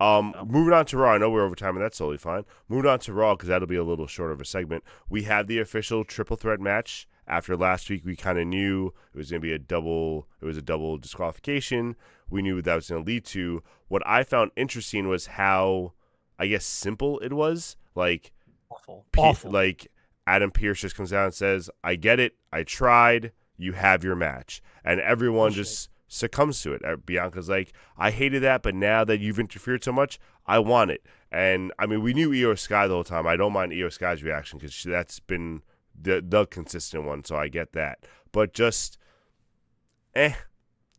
So, Moving on to Raw. I know we're over time, and that's totally fine. Moving on to Raw because that'll be a little short of a segment. We have the official triple threat match. After last week, we kind of knew it was going to be a double. It was a double disqualification. We knew what that was going to lead to. What I found interesting was how, I guess, simple it was. Like, awful. like Adam Pearce just comes out and says, "I get it. I tried. You have your match," and everyone Bullshit. just succumbs to it. Bianca's like, "I hated that, but now that you've interfered so much, I want it." And I mean, we knew Io Sky the whole time. I don't mind Io Sky's reaction because that's been the consistent one, so I get that. But just,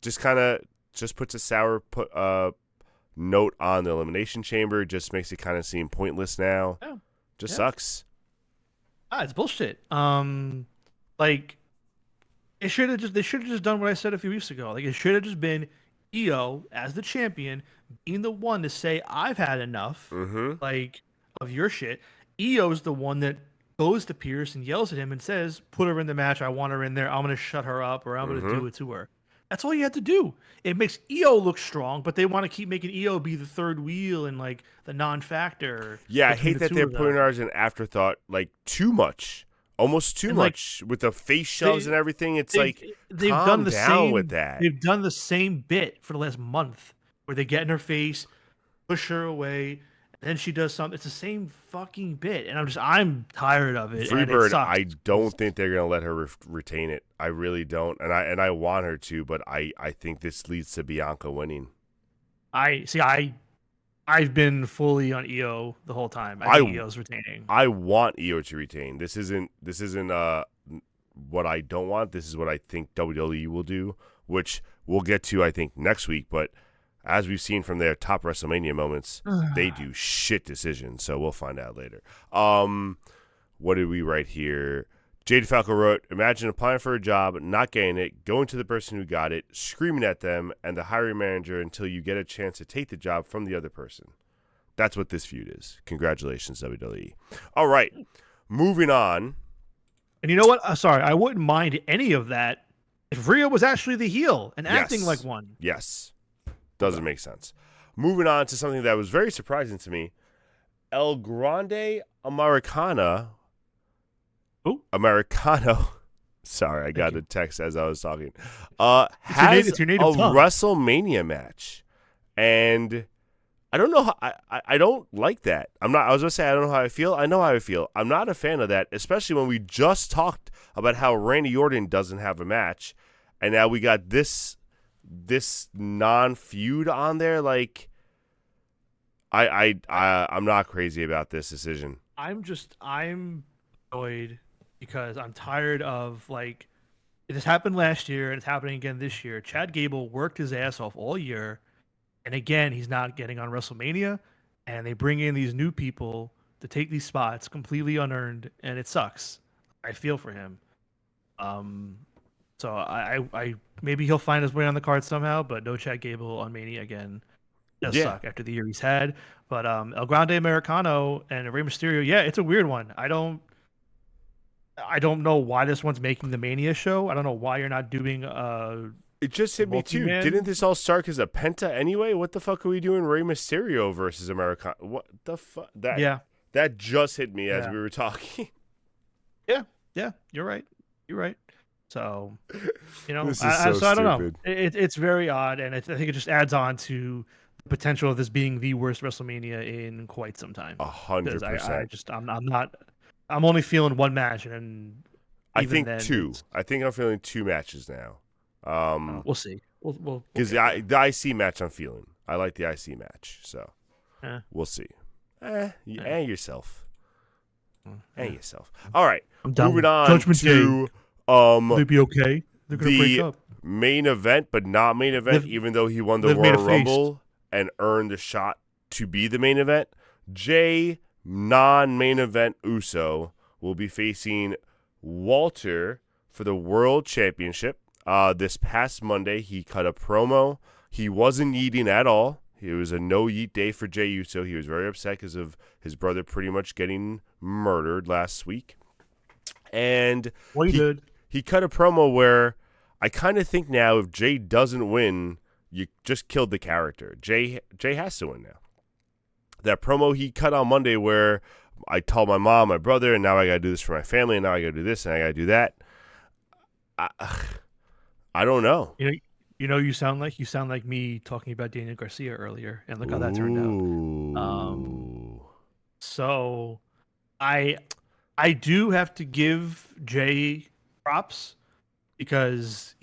just kind of just puts a sour note on the Elimination Chamber. Just makes it kind of seem pointless now. Yeah, Just yeah. sucks. It's bullshit. Like they should have just done what I said a few weeks ago. Like it should have just been EO as the champion being the one to say I've had enough, Mm-hmm. like of your shit. EO's the one that goes to Pierce and yells at him and says, "Put her in the match. I want her in there. I'm gonna shut her up, or I'm gonna Mm-hmm. do it to her." That's all you had to do. It makes EO look strong, but they want to keep making EO be the third wheel and like the non-factor Yeah, I between hate the that two they're of putting them. her as an afterthought, like too much, almost too And like much with the face shoves they and everything. It's they've like, they've done calm the down with same that. they've done the same bit for the last month where they get in her face, push her away, and then she does something. It's the same fucking bit, and I'm tired of it, and it Freebird, sucks. I don't think they're gonna let her retain it. I really don't, and I want her to, but I think this leads to Bianca winning. I see. I've been fully on EO the whole time. I think I EO's retaining. I want Io to retain. This isn't what I don't want. This is what I think WWE will do, which we'll get to I think next week. But as we've seen from their top WrestleMania moments, they do shit decisions. So we'll find out later. What did we write here? Jade Falco wrote, "Imagine applying for a job, not getting it, going to the person who got it, screaming at them and the hiring manager until you get a chance to take the job from the other person." That's what this feud is. Congratulations, WWE. All right, moving on. And you know what? Sorry, I wouldn't mind any of that if Rhea was actually the heel and acting Yes. like one. Yes. Doesn't make sense. Moving on to something that was very surprising to me. El Grande Americana. Who? Americano. Sorry, I got you. a text as I was talking. It's your native a tongue. WrestleMania match. And I don't know how I don't like that. I was gonna say I don't know how I feel. I know how I feel. I'm not a fan of that, especially when we just talked about how Randy Orton doesn't have a match, and now we got this non-feud on there. Like, I'm not crazy about this decision. I'm annoyed because I'm tired of like this happened last year and it's happening again this year. Chad Gable worked his ass off all year, and again he's not getting on WrestleMania, and they bring in these new people to take these spots completely unearned, and it sucks. I feel for him. So maybe he'll find his way on the card somehow. But no Chad Gable on Mania again does Yeah. suck after the year he's had. But El Grande Americano and Rey Mysterio, yeah, it's a weird one. I don't know why this one's making the Mania show. I don't know why you're not doing It just hit me too. multi-man. Didn't this all start as a penta anyway? What the fuck are we doing? Rey Mysterio versus Americano. What the fuck? That just hit me as we were talking. Yeah, you're right. So, This is I so don't know. stupid. It's very odd, and I think it just adds on to the potential of this being the worst WrestleMania in quite some time. 100%. I'm only feeling one match, and I even think then, two. I think I'm feeling two matches now. we'll see. We'll Because get the IC match I'm feeling. I like the IC match, so we'll see. And yourself. And yourself. All right, I'm done. moving on Judgment to They'll be okay. They're gonna break the up. main event, but not main event, even though he won the Liv made Royal a feast. Rumble and earned the shot to be the main event. Jay, non-main event Uso, will be facing Walter for the World Championship. This past Monday, he cut a promo. He wasn't yeeting at all. It was a no-yeet day for Jey Uso. He was very upset because of his brother pretty much getting murdered last week. And he cut a promo where I kind of think now if Jey doesn't win, you just killed the character. Jey has to win now. That promo he cut on Monday where I told my mom, my brother, and now I got to do this for my family, and now I got to do this, and I got to do that. I don't know. You sound like me talking about Daniel Garcia earlier, and look how that turned out. So I do have to give Jey props because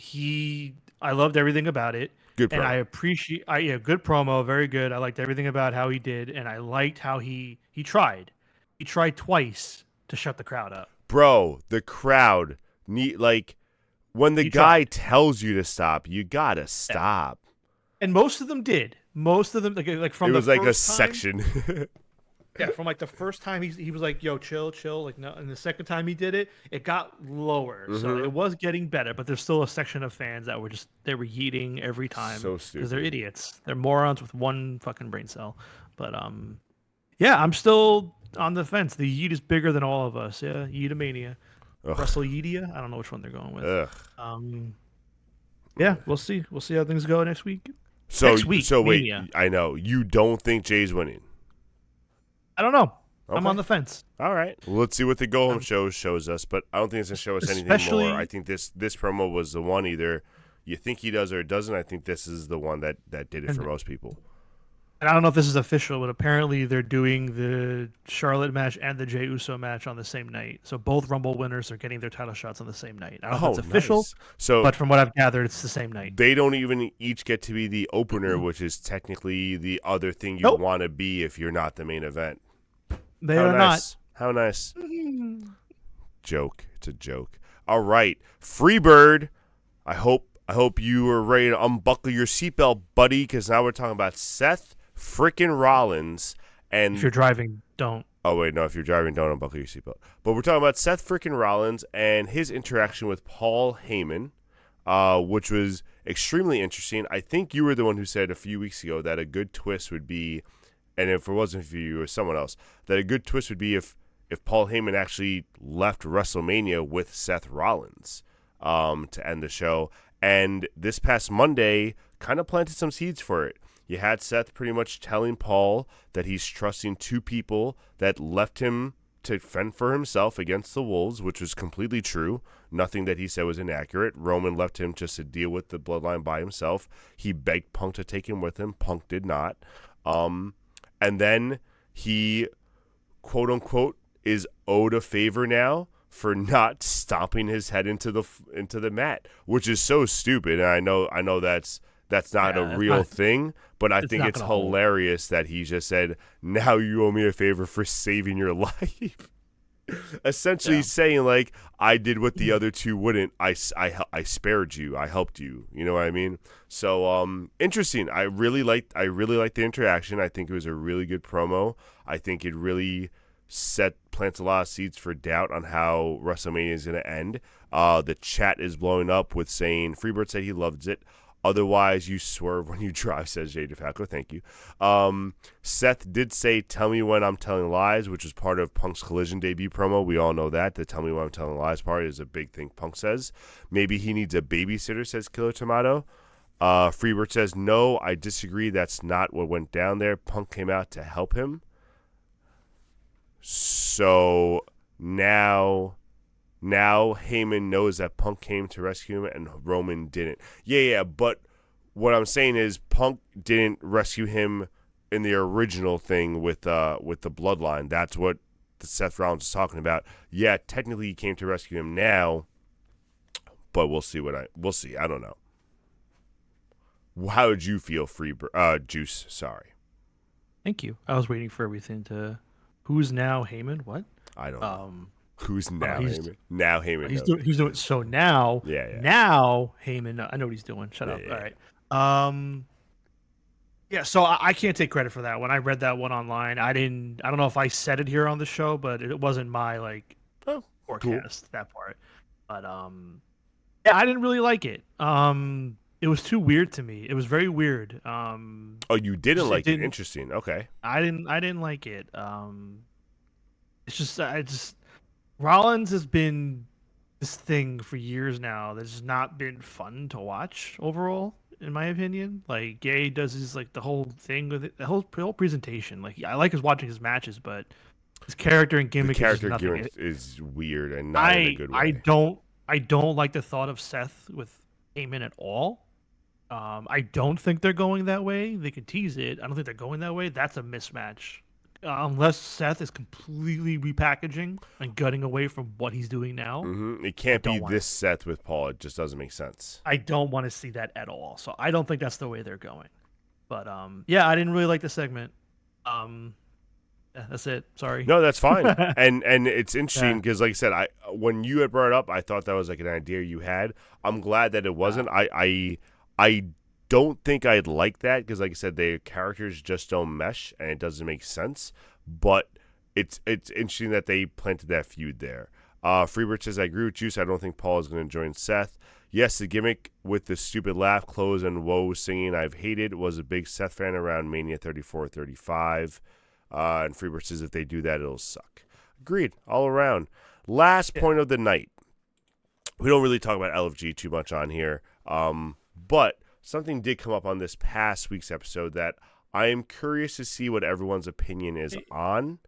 I loved everything about it. Good promo. And I appreciate good promo, very good. I liked everything about how he did, and I liked how he tried. He tried twice to shut the crowd up. Bro, the crowd when the guy tells you to stop, you gotta stop. And most of them did. Most of them, like from it was the like first a time, section. Yeah, from like the first time he was like, "Yo, chill," like no, and the second time he did it, it got lower. So it was getting better, but there's still a section of fans that were yeeting every time. So stupid. Because they're idiots. They're morons with one fucking brain cell. But yeah, I'm still on the fence. The yeet is bigger than all of us. Yeah, Yeetamania. Wrestle Yeetia? I don't know which one they're going with. Yeah, we'll see. We'll see how things go next week. So wait, Mania. I know you don't think Jay's winning. I don't know. Okay. I'm on the fence. All right. Well, let's see what the go home shows us, but I don't think it's gonna show us anything more. I think this promo was the one either you think he does or it doesn't. I think this is the one that did it for most people. And I don't know if this is official, but apparently they're doing the Charlotte match and the Jey Uso match on the same night. So both Rumble winners are getting their title shots on the same night. I don't know if it's official, nice. So, but from what I've gathered, it's the same night. They don't even each get to be the opener, which is technically the other thing you want to be if you're not the main event. They are not. How nice. Joke. It's a joke. All right. Freebird. I hope you are ready to unbuckle your seatbelt, buddy, because now we're talking about Seth freaking Rollins. And if you're driving, don't. Oh, wait, no. If you're driving, don't unbuckle your seatbelt. But we're talking about Seth freaking Rollins and his interaction with Paul Heyman, which was extremely interesting. I think you were the one who said a few weeks ago that a good twist would be, and if it wasn't for you or someone else, that a good twist would be if Paul Heyman actually left WrestleMania with Seth Rollins to end the show. And this past Monday kind of planted some seeds for it. You had Seth pretty much telling Paul that he's trusting two people that left him to fend for himself against the Wolves, which was completely true. Nothing that he said was inaccurate. Roman left him just to deal with the bloodline by himself. He begged Punk to take him with him. Punk did not. And then he, quote unquote, is owed a favor now for not stomping his head into the mat, which is so stupid. And I know that's not a real thing, but I think it's hilarious that he just said, "Now you owe me a favor for saving your life." Essentially saying like, I did what the other two wouldn't. I spared you. I helped you. You know what I mean? So interesting. I really liked the interaction. I think it was a really good promo. I think it really plants a lot of seeds for doubt on how WrestleMania is going to end. The chat is blowing up with saying Freebird said he loves it. Otherwise, you swerve when you drive, says Jay DeFalco. Thank you. Seth did say, tell me when I'm telling lies, which was part of Punk's Collision debut promo. We all know that. The tell me when I'm telling lies part is a big thing Punk says. Maybe he needs a babysitter, says Killer Tomato. Freebird says, no, I disagree. That's not what went down there. Punk came out to help him. So now Heyman knows that Punk came to rescue him and Roman didn't. Yeah, but what I'm saying is Punk didn't rescue him in the original thing with the bloodline. That's what the Seth Rollins is talking about. Yeah, technically he came to rescue him now, but we'll see. I don't know. How would you feel, Juice? Sorry. Thank you. I was waiting for everything to. Who's now Heyman? What? I don't know. Who's now Heyman? Now Heyman. He's doing so now. Yeah. Now Heyman. I know what he's doing. Shut up. Yeah. All right. Yeah. So I can't take credit for that. When I read that one online, I don't know if I said it here on the show, but it wasn't my forecast. Cool. That part. But yeah, I didn't really like it. It was too weird to me. It was very weird. Oh, you didn't like it? Interesting. Okay. I didn't like it. It's just Rollins has been this thing for years now that's not been fun to watch overall, in my opinion. Like Gay does his the whole thing with it, the whole presentation. Like I like watching his matches, but his character and gimmick is weird and not in a good way. I don't like the thought of Seth with Heyman at all. I don't think they're going that way. They can tease it. I don't think they're going that way. That's a mismatch. Unless Seth is completely repackaging and gutting away from what he's doing now. Mm-hmm. It can't be this Seth with Paul. It just doesn't make sense. I don't want to see that at all. So I don't think that's the way they're going. But yeah, I didn't really like the segment. Yeah, that's it. Sorry. No, that's fine. and it's interesting because, like I said, when you had brought it up, I thought that was like an idea you had. I'm glad that it wasn't. I don't think I'd like that because, like I said, their characters just don't mesh and it doesn't make sense. But it's interesting that they planted that feud there. Freebird says, I agree with Juice. I don't think Paul is going to join Seth. Yes, the gimmick with the stupid laugh, clothes, and woe singing I've hated was a big Seth fan around Mania 34, 35. And Freebird says if they do that, it'll suck. Agreed, all around. Last point of the night. We don't really talk about LFG too much on here, but something did come up on this past week's episode that I am curious to see what everyone's opinion is on.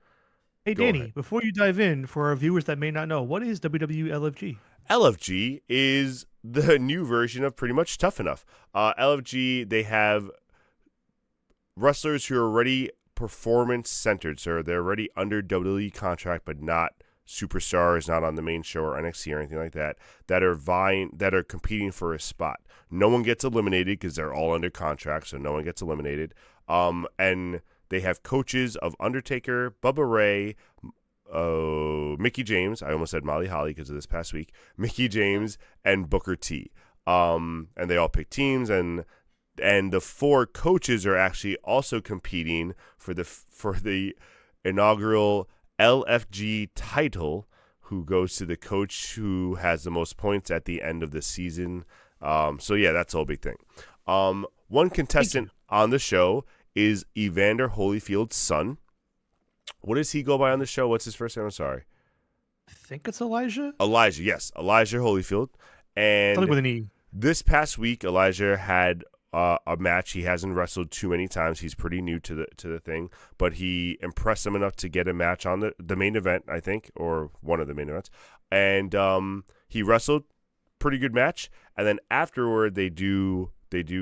Hey, Danny, before you dive in, for our viewers that may not know, what is WWE LFG? LFG is the new version of pretty much Tough Enough. LFG, they have wrestlers who are already performance-centered, so they're already under WWE contract, but not superstars, not on the main show or NXT or anything like that, that are competing for a spot. No one gets eliminated because they're all under contract, so no one gets eliminated. And they have coaches of Undertaker, Bubba Ray, Mickey James. I almost said Molly Holly because of this past week. Mickey James and Booker T. And they all pick teams, and the four coaches are actually also competing for the inaugural LFG title, who goes to the coach who has the most points at the end of the season. So yeah, that's a whole big thing. One contestant on the show is Evander Holyfield's son. What does he go by on the show? What's his first name? I'm sorry. I think it's Elijah. Elijah, yes. Elijah Holyfield. And something with an E. This past week, Elijah had a match. He hasn't wrestled too many times. He's pretty new to the thing, but he impressed him enough to get a match on the main event, I think, or one of the main events. And he wrestled, pretty good match. And then afterward, they do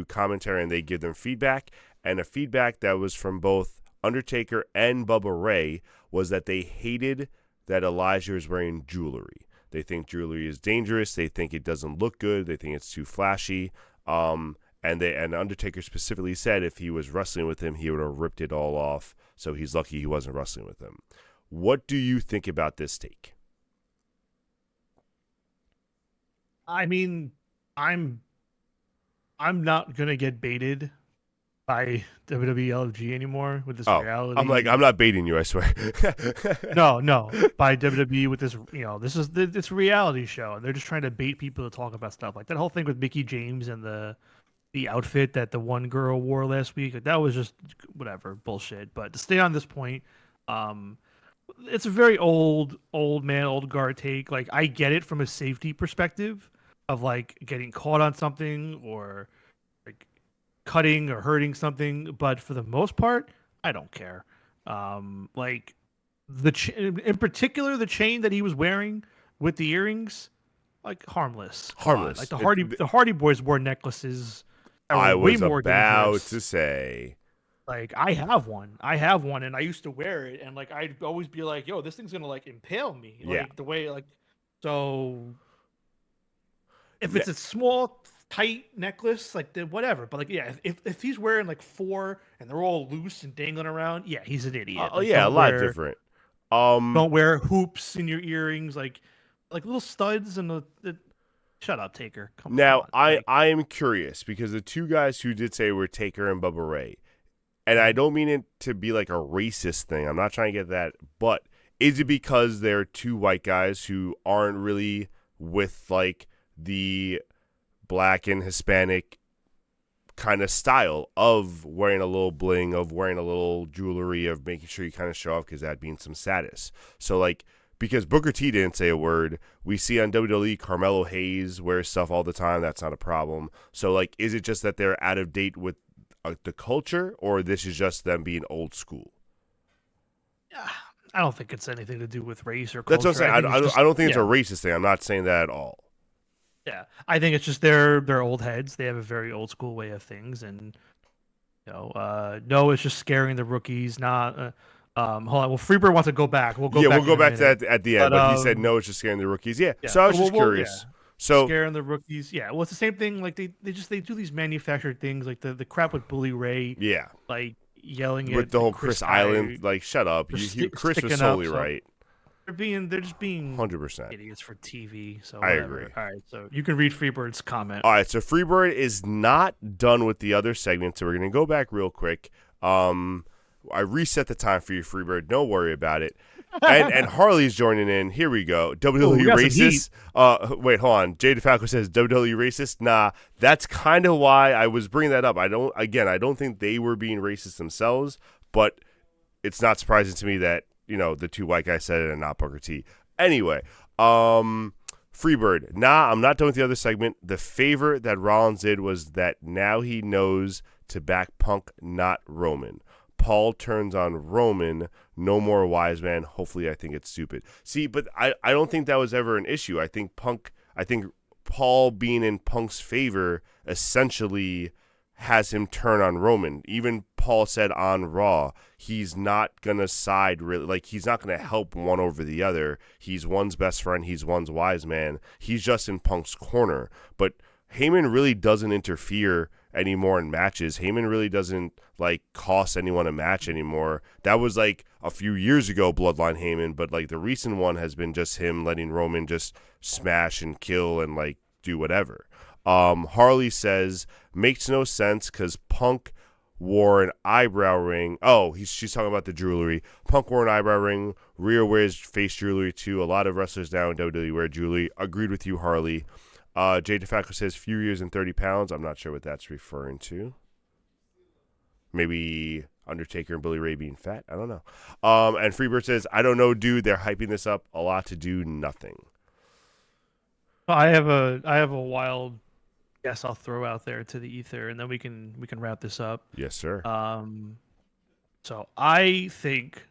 commentary and they give them feedback. And a feedback that was from both Undertaker and Bubba Ray was that they hated that Elijah is wearing jewelry. They think jewelry is dangerous. They think it doesn't look good. They think it's too flashy. And Undertaker specifically said if he was wrestling with him, he would have ripped it all off. So he's lucky he wasn't wrestling with him. What do you think about this take? I mean, I'm not gonna get baited by WWE LFG anymore with this Oh, reality. I'm like, I'm not baiting you, I swear. No, by WWE with this, this is this reality show, and they're just trying to bait people to talk about stuff like that whole thing with Mickey James and the outfit that the one girl wore last week. Like, that was just whatever bullshit. But to stay on this point, um, it's a very old man, old guard take. Like, I get it from a safety perspective of like getting caught on something or like cutting or hurting something, but for the most part, I don't care. Like in particular, the chain that he was wearing with the earrings, like harmless. Come on. Harmless. Like the Hardy Boys wore necklaces that I were way was more about dangerous. to say. Like, I have one. I have one, and I used to wear it, and like I'd always be like, "Yo, this thing's gonna like impale me." Yeah. Like the way like so. If Ne- it's a small, tight necklace, like whatever. But like, yeah, if he's wearing like four and they're all loose and dangling around, yeah, he's an idiot. Oh Like, yeah, a lot different. don't wear hoops in your earrings, like little studs and shut up, Taker. Come Now on. I Like, I am curious because the two guys who did say were Taker and Bubba Ray, and I Mhm. don't mean it to be like a racist thing. I'm not trying to get that, but is it because they're two white guys who aren't really with like the black and Hispanic kind of style of wearing a little bling, of wearing a little jewelry, of making sure you kind of show off because that means some status. So like because Booker T didn't say a word, we see on WWE Carmelo Hayes wears stuff all the time. That's not a problem. So like, is it just that they're out of date with the culture, or this is just them being old school? I don't think it's anything to do with race or That's culture. what I'm saying. I think it's just I don't think it's a yeah, racist thing. I'm not saying that at all. yeah. I think it's just they're old heads. They have a very old school way of things, and no, it's just scaring the rookies. Not hold on. Well, Freebird wants to go back. We'll go Yeah, we'll back go in a back to minute. that at the end. But But he said no, it's just scaring the rookies. Yeah. yeah. So I was just Well, yeah. curious. So Scaring the rookies. Yeah. Well, it's the same thing. Like they do these manufactured things, like the crap with Bully Ray, yeah, like yelling with at the whole Chris Chris Island, guy like shut up. for Chris was sticking up. solely So right. they're just being 100%. idiots for TV. So I whatever. agree. All right. So you can read Freebird's comment. All right, so Freebird is not done with the other segment, so we're gonna go back real quick. I reset the time for you, Freebird. Don't worry about it. And Harley's joining in. Here we go. WWE we got some racist. Wait, hold on. Jay DeFalco says WWE racist. Nah, that's kind of why I was bringing that up. I don't think they were being racist themselves, but it's not surprising to me that the two white guys said it and not Booker T. Anyway, Freebird. Nah, I'm not done with the other segment. The favor that Rollins did was that now he knows to back Punk, not Roman. Paul turns on Roman. No more wise man. Hopefully, I think it's stupid. See, but I don't think that was ever an issue. I think Paul being in Punk's favor essentially has him turn on Roman. Even Paul said on Raw, he's not going to side really. Like, he's not going to help one over the other. He's one's best friend. He's one's wise man. He's just in Punk's corner. But Heyman really doesn't interfere anymore in matches. Heyman really doesn't like cost anyone a match anymore. That was like a few years ago, Bloodline Heyman, but like the recent one has been just him letting Roman just smash and kill and like do whatever. Harley says makes no sense because Punk wore an eyebrow ring. Oh, she's talking about the jewelry. Punk wore an eyebrow ring. Rhea wears face jewelry too. A lot of wrestlers now in WWE wear jewelry. Agreed with you, Harley. Jay DeFalco says few years and 30 pounds. I'm not sure what that's referring to. Maybe Undertaker and Billy Ray being fat. I don't know. And Freebird says, I don't know, dude. They're hyping this up a lot to do nothing. Well, I have a wild guess I'll throw out there to the ether, and then we can wrap this up. Yes, sir. So I think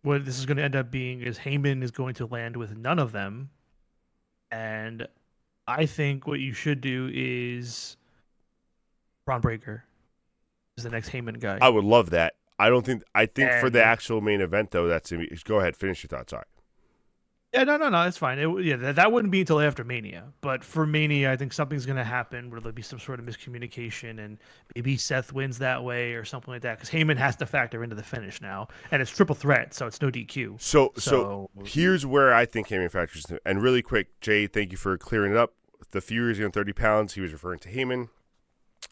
what this is going to end up being is Heyman is going to land with none of them, and I think what you should do is Braun Breaker is the next Heyman guy. I would love that. I think for the And- actual main event though, go ahead, finish your thoughts. Sorry. Yeah, no, it's fine. That wouldn't be until after Mania. But for Mania, I think something's going to happen where there'll be some sort of miscommunication, and maybe Seth wins that way or something like that. Because Heyman has to factor into the finish now, and it's triple threat, so it's no DQ. So here's where I think Heyman factors in. And really quick, Jay, thank you for clearing it up. The few years and 30 pounds, he was referring to Heyman.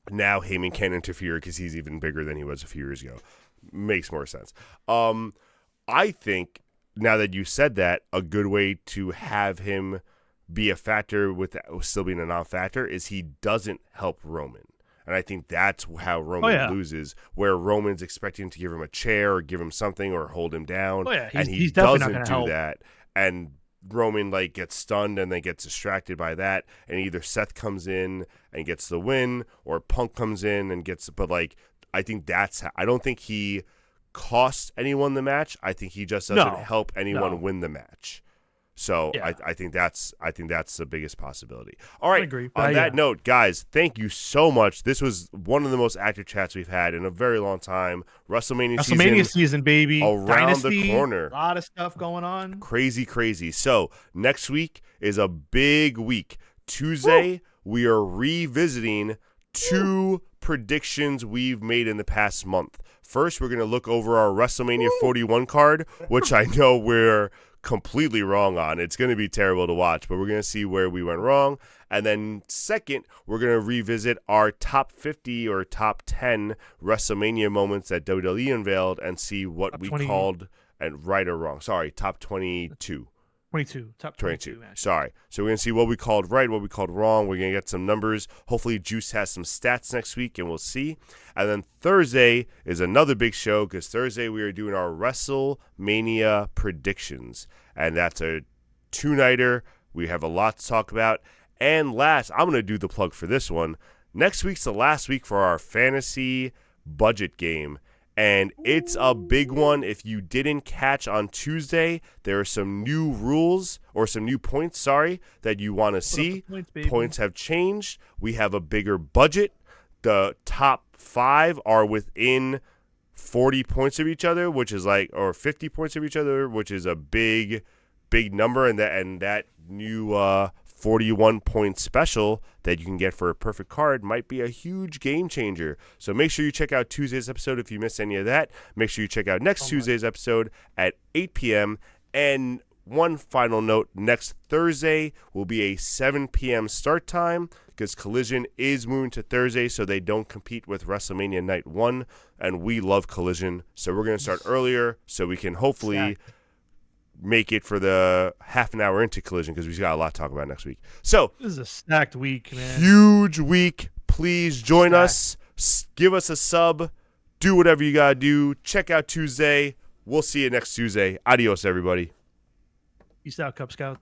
now Heyman can't interfere because he's even bigger than he was a few years ago. Makes more sense. I think now that you said that, a good way to have him be a factor with still being a non-factor is he doesn't help Roman. And I think that's how Roman loses, where Roman's expecting to give him a chair or give him something or hold him down. And he doesn't do that. And Roman like gets stunned and then gets distracted by that. And either Seth comes in and gets the win or Punk comes in and gets, but like, I think I don't think he costs anyone the match. I think he just doesn't help anyone win the match. So I think that's the biggest possibility. All right. On that note, guys, thank you so much. This was one of the most active chats we've had in a very long time. WrestleMania season, baby, around Dynasty, the corner. A lot of stuff going on. Crazy. So next week is a big week. Tuesday, we are revisiting 2 predictions we've made in the past month. First, we're going to look over our WrestleMania 41 card, which I know we're completely wrong on. It's going to be terrible to watch, but we're going to see where we went wrong. And then second, we're going to revisit our top 50 or top 10 WrestleMania moments that WWE unveiled and see what we called and right or wrong. Sorry, top 22. Top 22. Sorry. So we're going to see what we called right, what we called wrong. We're going to get some numbers. Hopefully Juice has some stats next week, and we'll see. And then Thursday is another big show because Thursday we are doing our WrestleMania predictions. And that's a 2-nighter. We have a lot to talk about. And last, I'm going to do the plug for this one. Next week's the last week for our fantasy budget game. And it's a big one. If you didn't catch on Tuesday, there are some new rules or some new points, that you want to see. Points have changed. We have a bigger budget. The top 5 are within 40 points of each other, which is or 50 points of each other, which is a big number. And that new 41-point special that you can get for a perfect card might be a huge game changer. So make sure you check out Tuesday's episode if you missed any of that. Make sure you check out next Tuesday's episode at 8 p.m. And one final note, next Thursday will be a 7 p.m. start time because Collision is moving to Thursday so they don't compete with WrestleMania Night 1. And we love Collision. So we're going to start earlier so we can hopefully make it for the half an hour into Collision because we've got a lot to talk about next week. So this is a stacked week, man. Huge week. Please join us. Give us a sub. Do whatever you got to do. Check out Tuesday. We'll see you next Tuesday. Adios, everybody. Peace out, Cub Scout.